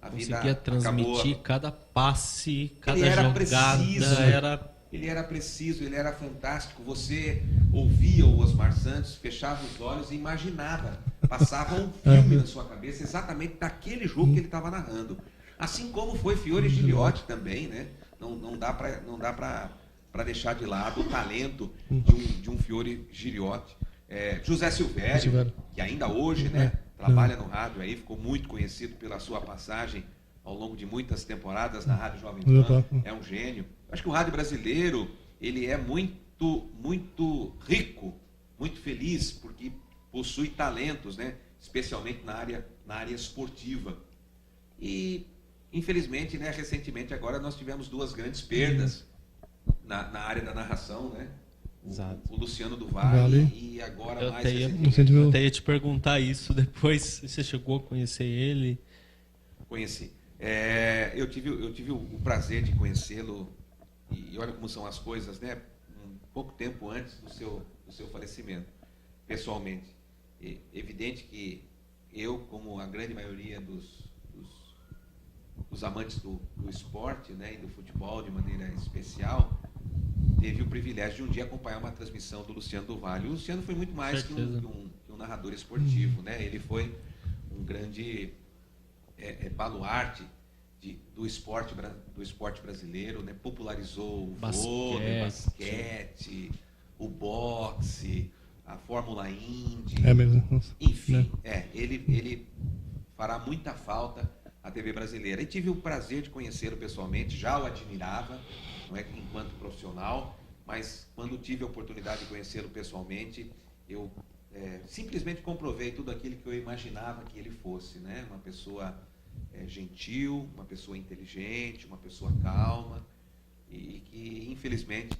Speaker 2: vida
Speaker 5: conseguia transmitir
Speaker 2: acabou.
Speaker 5: cada passe, cada
Speaker 2: Ele era
Speaker 5: jogada.
Speaker 2: preciso, ele era preciso, ele era fantástico. Você ouvia o Osmar Santos, fechava os olhos e imaginava, passava um filme na sua cabeça exatamente daquele jogo que ele estava narrando. Assim como foi Fiore Giliotti também, né? Não dá para deixar de lado o talento de um Fiore Giliotti. José Silvério, que ainda hoje, né, trabalha no rádio aí, ficou muito conhecido pela sua passagem ao longo de muitas temporadas na Rádio Jovem Pan, é um gênio. Acho que o rádio brasileiro, ele é muito rico, muito feliz, porque possui talentos, né, especialmente na área esportiva. E, infelizmente, né, recentemente agora nós tivemos 2 grandes perdas na área da narração, né? O Luciano do Vale e agora
Speaker 1: eu
Speaker 2: mais
Speaker 1: recentemente. Eu até ia te perguntar isso depois, se você chegou a conhecer ele.
Speaker 2: Conheci. Eu tive o prazer de conhecê-lo, e olha como são as coisas, né? Um pouco tempo antes do seu falecimento, pessoalmente. Evidente que eu, como a grande maioria dos amantes do esporte, né, e do futebol de maneira especial, teve o privilégio de um dia acompanhar uma transmissão do Luciano do Vale. O Luciano foi muito mais que um narrador esportivo, né? Ele foi um grande baluarte do esporte brasileiro, né? Popularizou o vôlei, o basquete, o boxe, a Fórmula Indy. Enfim, ele fará muita falta à TV brasileira. E tive o prazer de conhecê-lo pessoalmente, já o admirava, não é enquanto profissional, mas quando tive a oportunidade de conhecê-lo pessoalmente, eu simplesmente comprovei tudo aquilo que eu imaginava que ele fosse, né? Uma pessoa gentil, uma pessoa inteligente, uma pessoa calma, e que, infelizmente,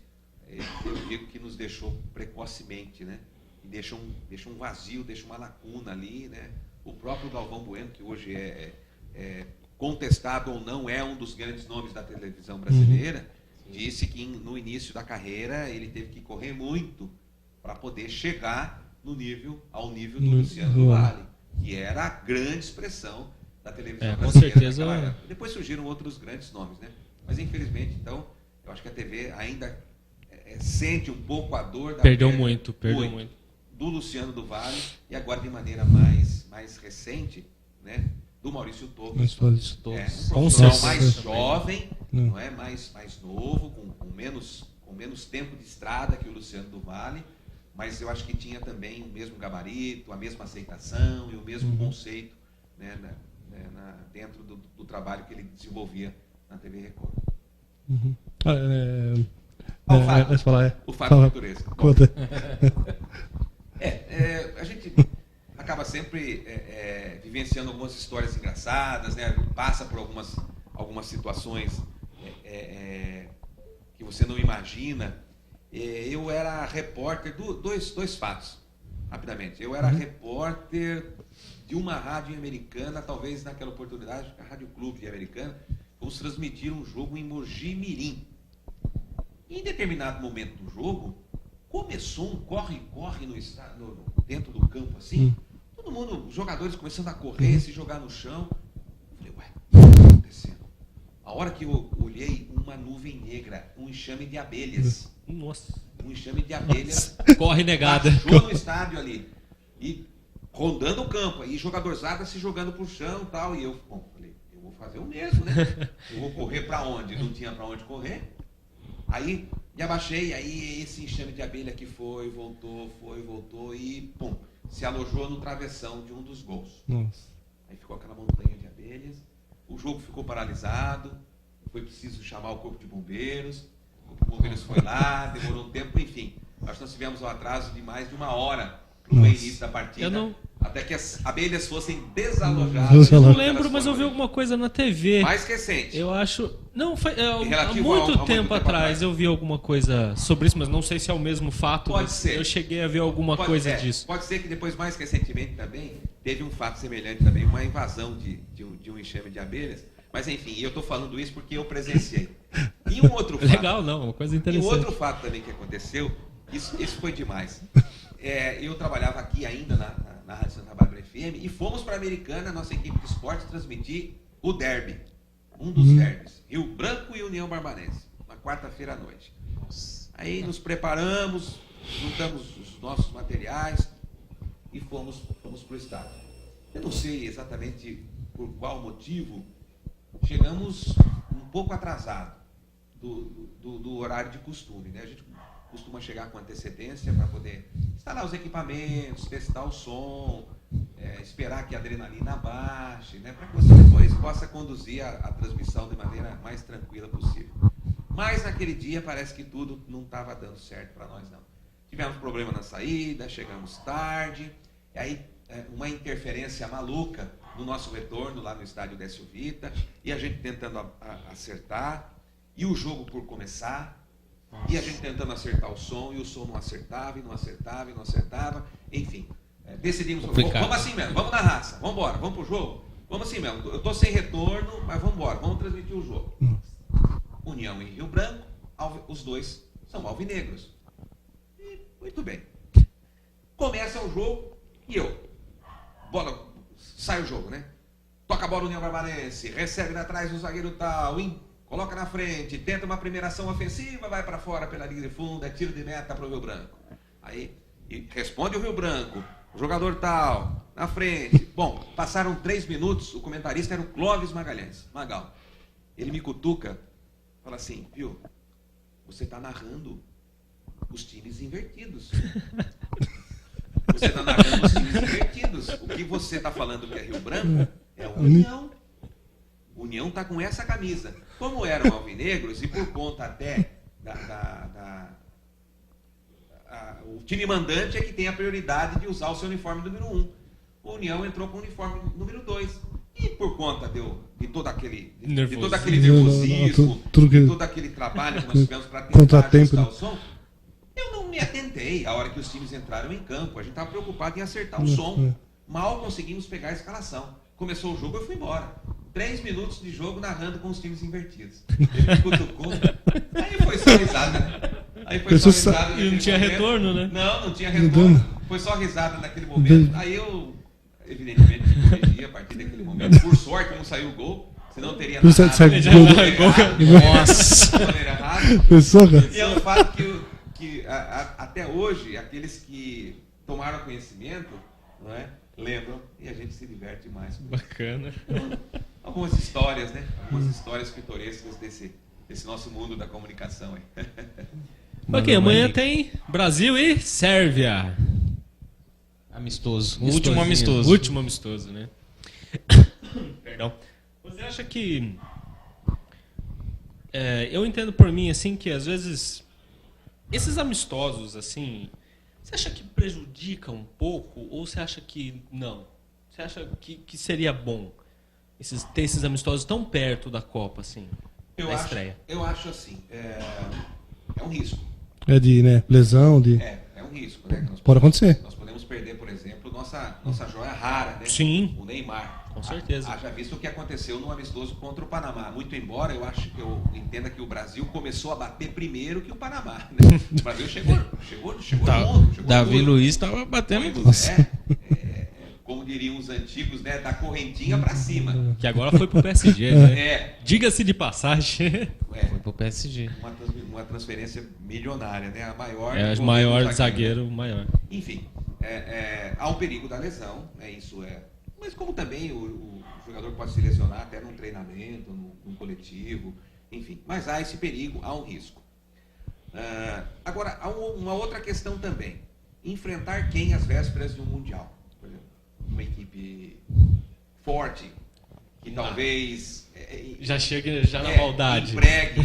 Speaker 2: eu digo que nos deixou precocemente, né? E deixa um vazio, deixa uma lacuna ali, né? O próprio Galvão Bueno, que hoje é contestado ou não, é um dos grandes nomes da televisão brasileira, disse que no início da carreira ele teve que correr muito para poder chegar ao nível do Luciano do Vale, que era a grande expressão da televisão brasileira.
Speaker 1: Com certeza.
Speaker 2: Depois surgiram outros grandes nomes, né? Mas infelizmente, então, eu acho que a TV ainda sente um pouco a dor da
Speaker 1: perdeu muito
Speaker 2: do Luciano do Vale, e agora de maneira mais recente, né, do Maurício Tokes, um profissional mais jovem, não é, mais novo, com menos tempo de estrada que o Luciano do Vale, mas eu acho que tinha também o mesmo gabarito, a mesma aceitação e o mesmo conceito, né, dentro do trabalho que ele desenvolvia na TV Record. O Fábio Natureza. A gente acaba sempre vivenciando algumas histórias engraçadas, né? Passa por algumas situações que você não imagina. Eu era repórter, dois fatos, rapidamente. Eu era repórter de uma rádio americana, talvez naquela oportunidade, a Rádio Clube de Americana, fomos transmitir um jogo em Mogi Mirim. Em determinado momento do jogo, começou um corre-corre dentro do campo, assim. Todo mundo, os jogadores começando a correr, se jogar no chão. Eu falei, ué, o que está acontecendo? A hora que eu olhei, uma nuvem negra, um enxame de abelhas.
Speaker 1: Nossa.
Speaker 2: Um enxame de abelhas.
Speaker 1: Corre negada.
Speaker 2: Baixou no estádio ali. E rondando o campo. Aí jogadorzada se jogando pro chão e tal. E eu falei, eu vou fazer o mesmo, né? Eu vou correr para onde? Não tinha para onde correr. Aí me abaixei, aí esse enxame de abelha que foi, voltou e, pum, se alojou no travessão de um dos gols.
Speaker 4: Nossa.
Speaker 2: Aí ficou aquela montanha de abelhas, o jogo ficou paralisado, foi preciso chamar o Corpo de Bombeiros, o Corpo de Bombeiros foi lá, demorou um tempo, enfim. Acho que nós tivemos um atraso de mais de 1 hora para o início da partida, até que as abelhas fossem desalojadas.
Speaker 1: Eu não lembro, mas eu vi alguma coisa na TV.
Speaker 2: Mais recente.
Speaker 1: Eu acho... Não, foi há muito tempo atrás eu vi alguma coisa sobre isso, mas não sei se é o mesmo fato.
Speaker 2: Pode ser.
Speaker 1: Eu cheguei a ver alguma coisa disso.
Speaker 2: Pode ser que depois, mais recentemente também, teve um fato semelhante também, uma invasão de um enxame de abelhas. Mas enfim, eu estou falando isso porque eu presenciei. E um outro fato...
Speaker 1: Legal, não, uma coisa interessante.
Speaker 2: E um outro fato também que aconteceu, isso foi demais. Eu trabalhava aqui ainda na Rádio Santa Bárbara FM e fomos para a Americana, nossa equipe de esporte, transmitir o derby. Um dos derbys. Rio Branco e União Barbarense. Uma quarta-feira à noite. Aí nos preparamos, juntamos os nossos materiais e fomos para o estádio. Eu não sei exatamente por qual motivo, chegamos um pouco atrasado do horário de costume, né? A gente costuma chegar com antecedência para poder instalar os equipamentos, testar o som, esperar que a adrenalina baixe, né? Para que você depois possa conduzir a transmissão de maneira mais tranquila possível. Mas naquele dia parece que tudo não estava dando certo para nós, não. Tivemos problema na saída, chegamos tarde, e aí uma interferência maluca no nosso retorno lá no estádio Décio Vita, e a gente tentando acertar, e o jogo por começar, e a gente tentando acertar o som, e o som não acertava, e não acertava, e não acertava, enfim. Decidimos, vamos assim mesmo, vamos na raça, vamos embora, vamos pro jogo, vamos assim mesmo, eu estou sem retorno, mas vamos embora, vamos transmitir o jogo. União e Rio Branco, os dois são alvinegros. E, muito bem. Começa o jogo e bola, sai o jogo, né? Toca a bola União Barbarense, recebe atrás o zagueiro tal, coloca na frente, tenta uma primeira ação ofensiva, vai para fora pela linha de fundo, é tiro de meta para o Rio Branco. Aí, responde o Rio Branco, o jogador tal, na frente. Bom, passaram 3 minutos, o comentarista era o Clóvis Magal. Ele me cutuca, fala assim, viu, você está narrando os times invertidos. Você está narrando os times invertidos. O que você está falando que é Rio Branco é o União. O União está com essa camisa. Como eram alvinegros, e por conta até o time mandante é que tem a prioridade de usar o seu uniforme número 1. O União entrou com o uniforme número 2. E por conta de todo aquele nervosismo, de todo aquele trabalho que nós tivemos para tentar ajustar o som, eu não me atentei a hora que os times entraram em campo. A gente estava preocupado em acertar o som. Mal conseguimos pegar a escalação. Começou o jogo, eu fui embora. 3 minutos de jogo narrando com os times invertidos. Ele me cutucou. Aí foi só risada, né?
Speaker 1: E não tinha retorno, né?
Speaker 2: Não tinha retorno. Foi só risada naquele momento. Aí eu, evidentemente, corrigi a partir daquele momento. Por sorte, não saiu o gol. Senão teria narrado.
Speaker 3: Nossa!
Speaker 2: De maneira errada. E é um fato que até hoje, aqueles que tomaram conhecimento, não é, lembram, e a gente se diverte mais.
Speaker 1: Bacana.
Speaker 2: Algumas histórias, né? Algumas histórias pitorescas desse nosso mundo da comunicação.
Speaker 1: Ok, amanhã tem Brasil e Sérvia.
Speaker 3: Amistoso. O último amistoso.
Speaker 1: Último amistoso, né? Perdão. Você acha que... eu entendo por mim, assim, que às vezes esses amistosos, assim, você acha que prejudica um pouco ou você acha que não? Você acha que seria bom ter esses amistosos tão perto da Copa, assim, da estreia?
Speaker 2: Eu acho assim, é um risco.
Speaker 4: É de, né, lesão, de...
Speaker 2: É um risco, né?
Speaker 4: Pode acontecer.
Speaker 2: Nós podemos perder, por exemplo, nossa joia rara, né?
Speaker 1: Sim.
Speaker 2: O Neymar.
Speaker 1: Com certeza.
Speaker 2: Haja visto o que aconteceu no amistoso contra o Panamá. Muito embora eu entenda que o Brasil começou a bater primeiro que o Panamá, né? O Brasil chegou
Speaker 3: Davi Luiz estava batendo.
Speaker 2: Como diriam os antigos, né? Da correntinha para cima.
Speaker 1: Que agora foi pro PSG, né? Diga-se de passagem.
Speaker 3: Foi pro PSG.
Speaker 2: Uma transferência milionária, né? A maior.
Speaker 1: O maior zagueiro, maior.
Speaker 2: Enfim, há um perigo da lesão, né? Isso é. Mas como também o jogador pode se lesionar até num treinamento, num coletivo, enfim. Mas há esse perigo, há um risco. Agora, há uma outra questão também. Enfrentar quem às vésperas de um Mundial? Por exemplo, uma equipe forte, que talvez...
Speaker 1: já chega na maldade.
Speaker 2: Empregue,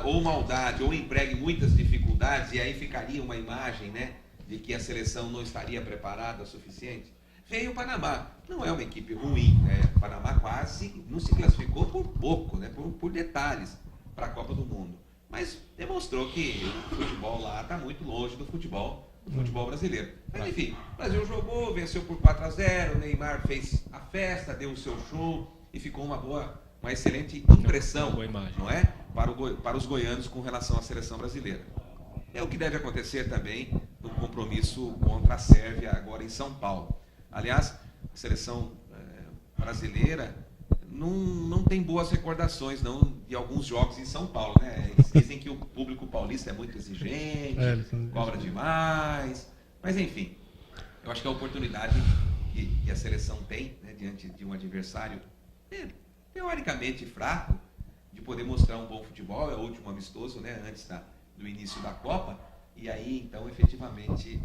Speaker 2: ou maldade, ou empregue muitas dificuldades, e aí ficaria uma imagem, né, de que a seleção não estaria preparada o suficiente. Veio o Panamá. Não é uma equipe ruim, né? O Panamá quase não se classificou por pouco, né? Por detalhes para a Copa do Mundo. Mas demonstrou que o futebol lá está muito longe do futebol brasileiro. Mas enfim, o Brasil jogou, venceu por 4-0, o Neymar fez a festa, deu o seu show e ficou uma excelente impressão, não é? Para os goianos com relação à seleção brasileira. É o que deve acontecer também no compromisso contra a Sérvia agora em São Paulo. Aliás, a seleção brasileira não tem boas recordações não de alguns jogos em São Paulo, né? Eles dizem que o público paulista é muito exigente, cobra demais, mas enfim, eu acho que a oportunidade que a seleção tem, né, diante de um adversário teoricamente fraco, de poder mostrar um bom futebol, é o último amistoso, né, antes do início da Copa, e aí então efetivamente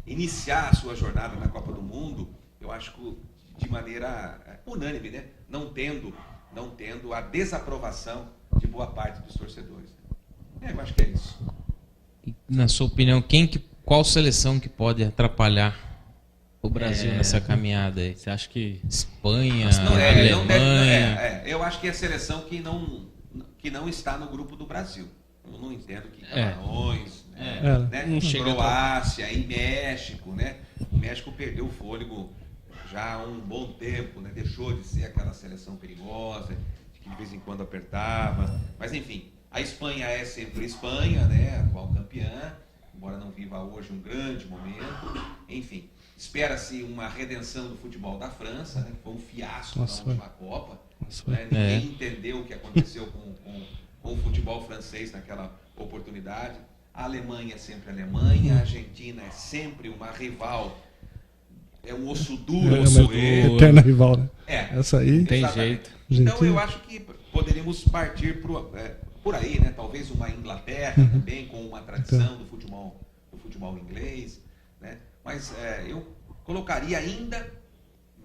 Speaker 2: iniciar a sua jornada na Copa do Mundo, eu acho que de maneira unânime, né, não tendo a desaprovação de boa parte dos torcedores. Eu acho que é isso.
Speaker 3: Na sua opinião, qual seleção que pode atrapalhar o Brasil nessa caminhada aí?
Speaker 1: Você acha que
Speaker 3: Espanha,
Speaker 2: Alemanha? Eu acho que é a seleção que não está no grupo do Brasil. Eu não entendo que Camarões, Croácia e México, né? O México perdeu o fôlego já há um bom tempo, né? Deixou de ser aquela seleção perigosa, que de vez em quando apertava. Mas enfim, a Espanha é sempre a Espanha, né? Atual campeã, embora não viva hoje um grande momento. Enfim, espera-se uma redenção do futebol da França, né? Que foi um fiasco na última Copa. Né? Ninguém entendeu o que aconteceu com o futebol francês naquela oportunidade. A Alemanha é sempre a Alemanha, a Argentina é sempre uma rival, é um osso duro.
Speaker 4: Eterna rival, né? Essa aí
Speaker 1: tem
Speaker 2: exatamente.
Speaker 1: jeito.
Speaker 2: Então eu acho que poderíamos partir por aí, né? Talvez uma Inglaterra também, com uma tradição do futebol inglês, né? Mas eu colocaria ainda,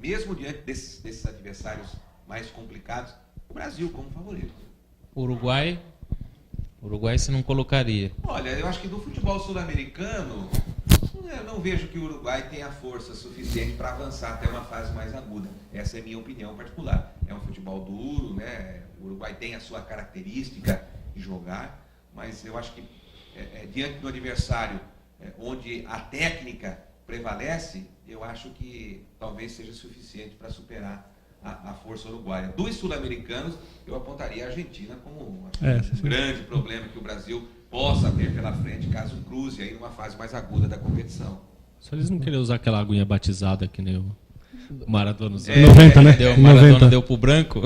Speaker 2: mesmo diante desses adversários mais complicados, o Brasil como favorito.
Speaker 3: Uruguai você não colocaria?
Speaker 2: Olha, eu acho que do futebol sul-americano, eu não vejo que o Uruguai tenha força suficiente para avançar até uma fase mais aguda. Essa é a minha opinião particular. É um futebol duro, né? O Uruguai tem a sua característica de jogar, mas eu acho que diante do adversário onde a técnica prevalece, eu acho que talvez seja suficiente para superar a força uruguaia. Dos sul-americanos, eu apontaria a Argentina como um grande problema que o Brasil possa ter pela frente, caso cruze aí numa fase mais aguda da competição.
Speaker 1: Só eles não querem usar aquela aguinha batizada que nem o Maradona usou.
Speaker 4: 90, né?
Speaker 3: O Maradona deu pro branco.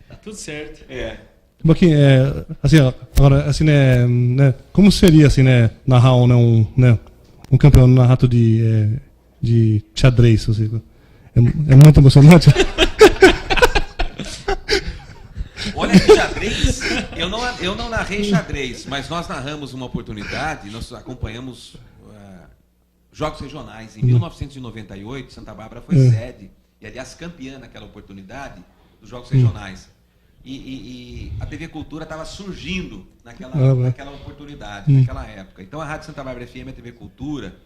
Speaker 1: Tá tudo certo.
Speaker 4: Um pouquinho, assim, agora, assim, né, como seria, assim, né, narrar um campeonato de xadrez, assim, é muito emocionante.
Speaker 2: Olha que xadrez, eu não narrei xadrez, mas nós narramos uma oportunidade, nós acompanhamos jogos regionais. Em 1998, Santa Bárbara foi sede, e aliás campeã naquela oportunidade, dos jogos regionais. E a TV Cultura estava surgindo naquela oportunidade, naquela época. Então a Rádio Santa Bárbara FM e a TV Cultura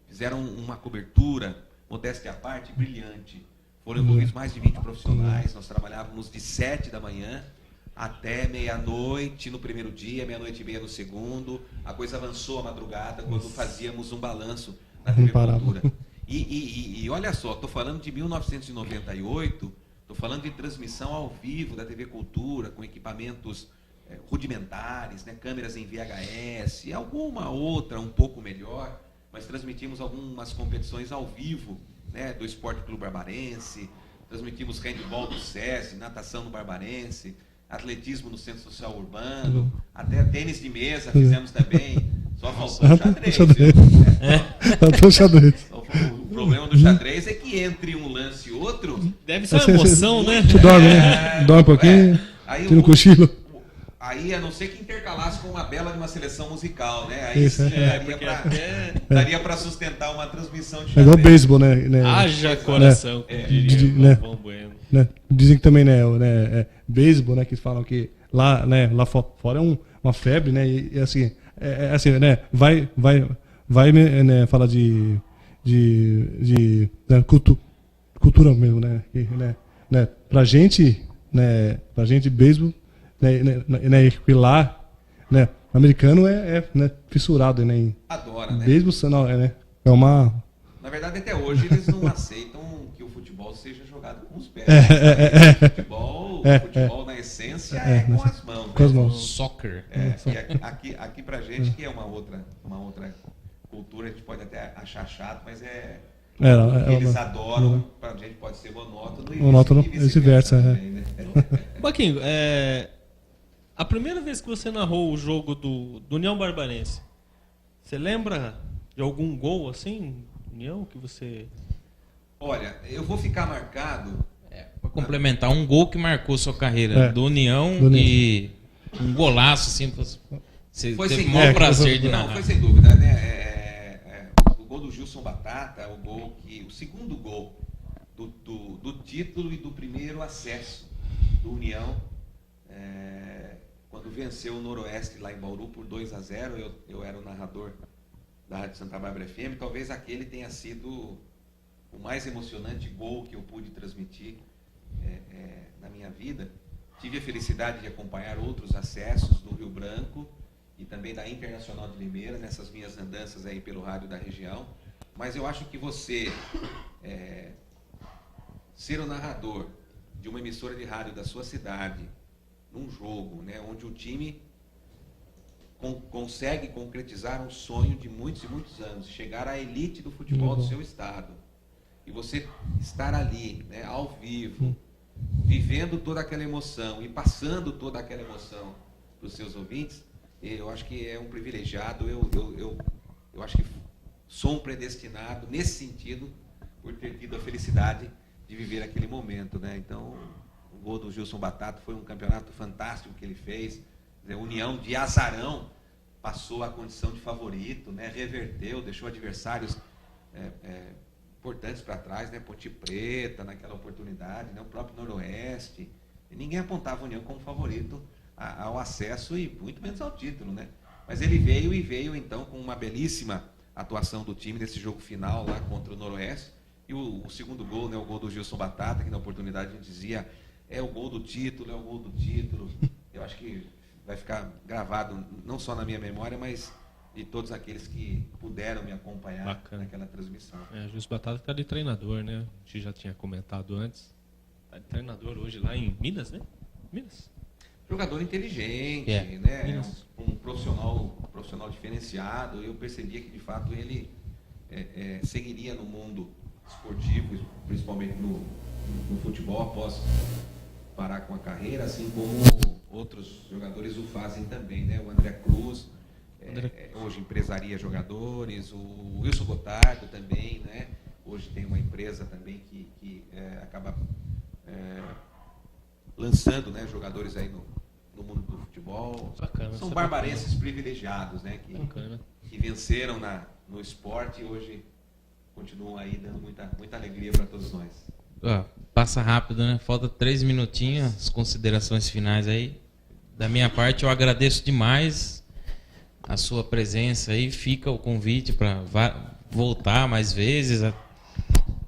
Speaker 2: fizeram uma cobertura, modéstia à parte, brilhante. Foram envolvidos mais de 20 profissionais, nós trabalhávamos de 7 da manhã até meia-noite no primeiro dia, meia-noite e meia no segundo. A coisa avançou à madrugada quando fazíamos um balanço na TV Cultura. E olha só, estou falando de 1998, estou falando de transmissão ao vivo da TV Cultura, com equipamentos rudimentares, né, câmeras em VHS, alguma outra um pouco melhor, mas transmitimos algumas competições ao vivo, né, do Esporte Clube Barbarense, transmitimos handball do SESI, natação no Barbarense, atletismo no Centro Social Urbano, até tênis de mesa fizemos também, só faltou o xadrez.
Speaker 4: Faltou o xadrez.
Speaker 2: O problema do xadrez é que entre um lance e outro...
Speaker 1: Deve ser uma emoção, né?
Speaker 4: Tu dorme, né? Dorme um pouquinho, tira um cochilo.
Speaker 2: Aí, a não ser que intercalasse com uma bela de uma seleção musical, né? Aí sim, daria para sustentar uma transmissão de xadrez.
Speaker 4: É igual beisebol, né?
Speaker 1: Haja coração, diria Galvão Bueno.
Speaker 4: Dizem que também, beisebol, né? Que falam que lá fora é uma febre, né? E assim, né? Vai né, falar de cultura mesmo, né? Pra gente beisebol, que lá, né, o americano né, fissurado, né?
Speaker 2: Adora, né?
Speaker 4: Beisebol, não, é uma...
Speaker 2: Na verdade, até hoje, eles não aceitam que o futebol seja jogado com os pés. O futebol, na essência, é com as mãos.
Speaker 4: Com as mãos.
Speaker 3: Soccer.
Speaker 2: E aqui pra gente, que é uma outra cultura, a gente pode até achar chato, mas eles adoram, para a gente pode ser monótono
Speaker 4: e vice-versa.
Speaker 2: Também, né?
Speaker 1: Joaquim, a primeira vez que você narrou o jogo do União Barbarense, você lembra de algum gol assim, União, que você...
Speaker 2: Olha, eu vou ficar marcado...
Speaker 3: Para complementar, um gol que marcou sua carreira do União e um golaço, assim, você teve o maior prazer de narrar.
Speaker 2: Não, foi sem dúvida, né? O gol do Gilson Batata, o segundo gol do título e do primeiro acesso do União, quando venceu o Noroeste lá em Bauru por 2-0, eu era o narrador da Rádio Santa Bárbara FM, talvez aquele tenha sido o mais emocionante gol que eu pude transmitir na minha vida. Tive a felicidade de acompanhar outros acessos do Rio Branco e também da Internacional de Limeira, nessas minhas andanças aí pelo rádio da região, mas eu acho que você ser o narrador de uma emissora de rádio da sua cidade, num jogo, né, onde o time consegue concretizar um sonho de muitos e muitos anos, chegar à elite do futebol do seu estado, e você estar ali, né, ao vivo, vivendo toda aquela emoção e passando toda aquela emoção para os seus ouvintes, eu acho que é um privilegiado, eu acho que sou um predestinado nesse sentido, por ter tido a felicidade de viver aquele momento, né? Então, o gol do Gilson Batata foi um campeonato fantástico que ele fez, a União de azarão passou a condição de favorito, né? Reverteu, deixou adversários importantes para trás, né? Ponte Preta naquela oportunidade, né? O próprio Noroeste, e ninguém apontava a União como favorito ao acesso e muito menos ao título, né? Mas ele veio então com uma belíssima atuação do time nesse jogo final lá contra o Noroeste, e o segundo gol, né? O gol do Gilson Batata, que na oportunidade a gente dizia, é o gol do título, eu acho que vai ficar gravado não só na minha memória, mas de todos aqueles que puderam me acompanhar naquela transmissão.
Speaker 1: O Gilson Batata está de treinador, né? A gente já tinha comentado antes. Está de treinador hoje lá em Minas, né? Minas.
Speaker 2: Jogador inteligente, né? Um profissional diferenciado. Eu percebia que, de fato, ele seguiria no mundo esportivo, principalmente no futebol, após parar com a carreira, assim como outros jogadores o fazem também, né? O André Cruz, hoje empresaria jogadores, o Wilson Gotardo também, né? Hoje tem uma empresa também que acaba lançando, né, jogadores aí no mundo do futebol.
Speaker 1: Bacana,
Speaker 2: são barbarenses privilegiados, né? Que venceram no esporte e hoje continuam aí dando muita alegria para todos nós.
Speaker 3: Passa rápido, né? Falta 3 minutinhos, as considerações finais aí. Da minha parte, eu agradeço demais a sua presença aí. Fica o convite para voltar mais vezes.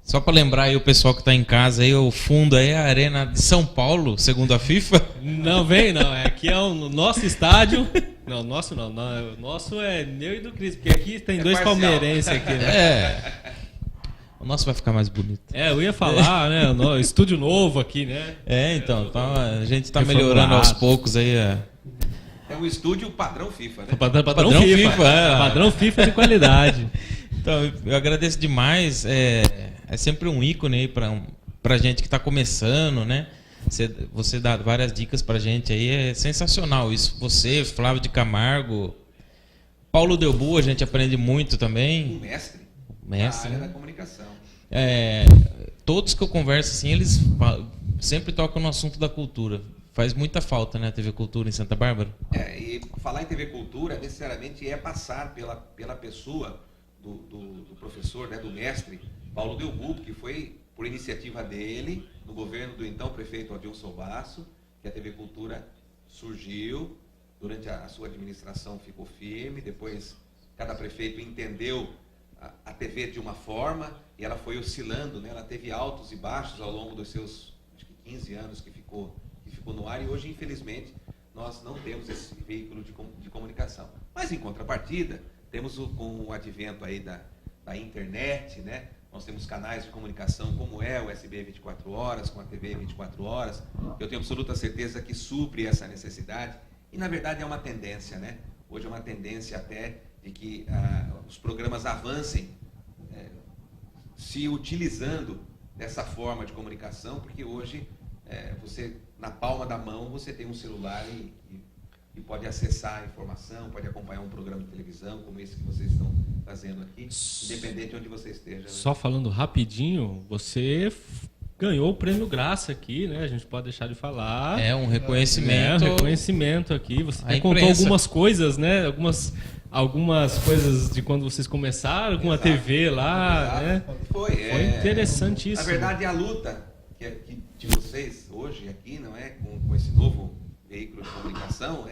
Speaker 3: Só para lembrar aí o pessoal que está em casa aí, o fundo aí é a Arena de São Paulo, segundo a FIFA.
Speaker 1: Não vem, não. Aqui é o nosso estádio. Não, nosso não. O nosso é meu e do Cris, porque aqui tem dois
Speaker 2: parcial.
Speaker 1: Palmeirenses aqui, né?
Speaker 3: O nosso vai ficar mais bonito.
Speaker 1: Eu ia falar, né? O estúdio novo aqui, né?
Speaker 3: Então a gente está melhorando aos poucos aí.
Speaker 2: É um estúdio padrão FIFA, né?
Speaker 1: Padrão FIFA. Padrão FIFA de qualidade.
Speaker 3: Então, eu agradeço demais. É sempre um ícone aí pra gente que está começando, né? Você dá várias dicas pra gente aí, é sensacional isso. Você, Flávio de Camargo, Paulo Delbu, a gente aprende muito também.
Speaker 2: Um mestre
Speaker 3: na
Speaker 2: área da comunicação.
Speaker 3: Todos que eu converso assim, eles sempre tocam no assunto da cultura. Faz muita falta, né, a TV Cultura em Santa Bárbara?
Speaker 2: E falar em TV Cultura, necessariamente passar pela pessoa do professor, né, do mestre Paulo Delbu, que foi por iniciativa dele, no governo do então prefeito Adilson Basso, que a TV Cultura surgiu, durante a sua administração ficou firme, depois cada prefeito entendeu a TV de uma forma e ela foi oscilando, né? Ela teve altos e baixos ao longo dos seus 15 anos que ficou no ar, e hoje, infelizmente, nós não temos esse veículo de comunicação. Mas, em contrapartida, temos com o advento aí da internet, né? Nós temos canais de comunicação como é o SB 24 Horas, com a TV 24 Horas. Eu tenho absoluta certeza que supre essa necessidade. E, na verdade, é uma tendência, né? Hoje é uma tendência até de que os programas avancem se utilizando dessa forma de comunicação, porque hoje você, na palma da mão, você tem um celular e pode acessar a informação, pode acompanhar um programa de televisão, como esse que vocês estão fazendo aqui, independente de onde você esteja. Né?
Speaker 1: Só falando rapidinho, você ganhou o Prêmio Graça aqui, né? A gente pode deixar de falar.
Speaker 3: É um reconhecimento.
Speaker 1: Um reconhecimento aqui. Você até
Speaker 3: imprensa.
Speaker 1: contou algumas coisas, né? Algumas coisas de quando vocês começaram com a TV lá, né?
Speaker 2: Foi
Speaker 1: interessantíssimo.
Speaker 2: Na verdade, a luta de vocês hoje aqui, não é? Com esse novo veículo de comunicação,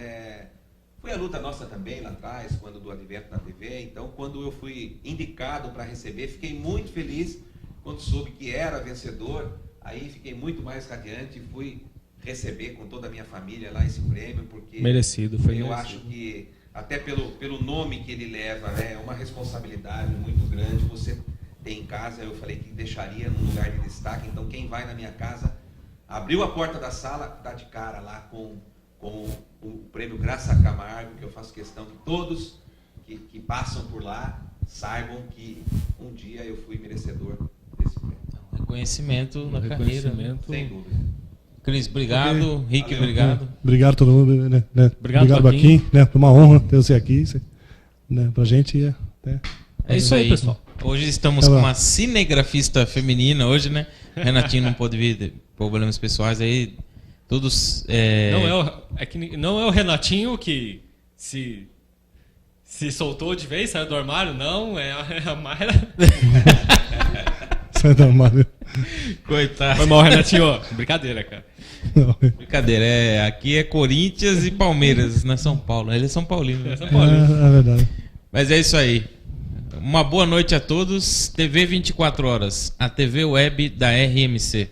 Speaker 2: foi a luta nossa também lá atrás, quando do advento da TV. Então, quando eu fui indicado para receber, fiquei muito feliz quando soube que era vencedor. Aí fiquei muito mais radiante e fui receber com toda a minha família lá esse prêmio, porque
Speaker 1: merecido,
Speaker 2: eu acho que até pelo nome que ele leva, né, é uma responsabilidade muito grande. Você tem em casa, eu falei que deixaria num lugar de destaque. Então, quem vai na minha casa, abriu a porta da sala, dá de cara lá com o prêmio Graça Camargo, que eu faço questão que todos que passam por lá saibam que um dia eu fui merecedor desse prêmio.
Speaker 3: Reconhecimento na carreira.
Speaker 2: Sem dúvida.
Speaker 3: Cris, obrigado. Rick, obrigado.
Speaker 4: Obrigado a todo mundo, né?
Speaker 1: Obrigado,
Speaker 4: Joaquim, né? Foi uma honra ter você aqui, né? Pra gente
Speaker 3: É isso aí, pessoal. Hoje estamos com uma cinegrafista feminina hoje, né? Renatinho não pôde vir, problemas pessoais aí. Todos.
Speaker 1: Não é o Renatinho que se soltou de vez, saiu do armário, não, é a Mayra.
Speaker 4: Saiu do armário.
Speaker 3: Coitado.
Speaker 1: Foi mal, Renatinho. Brincadeira, cara.
Speaker 4: Não.
Speaker 3: Brincadeira, aqui é Corinthians e Palmeiras, não é São Paulo. Ele é São Paulino. Né?
Speaker 4: É verdade.
Speaker 3: Mas é isso aí. Uma boa noite a todos. TV 24 horas, a TV web da RMC.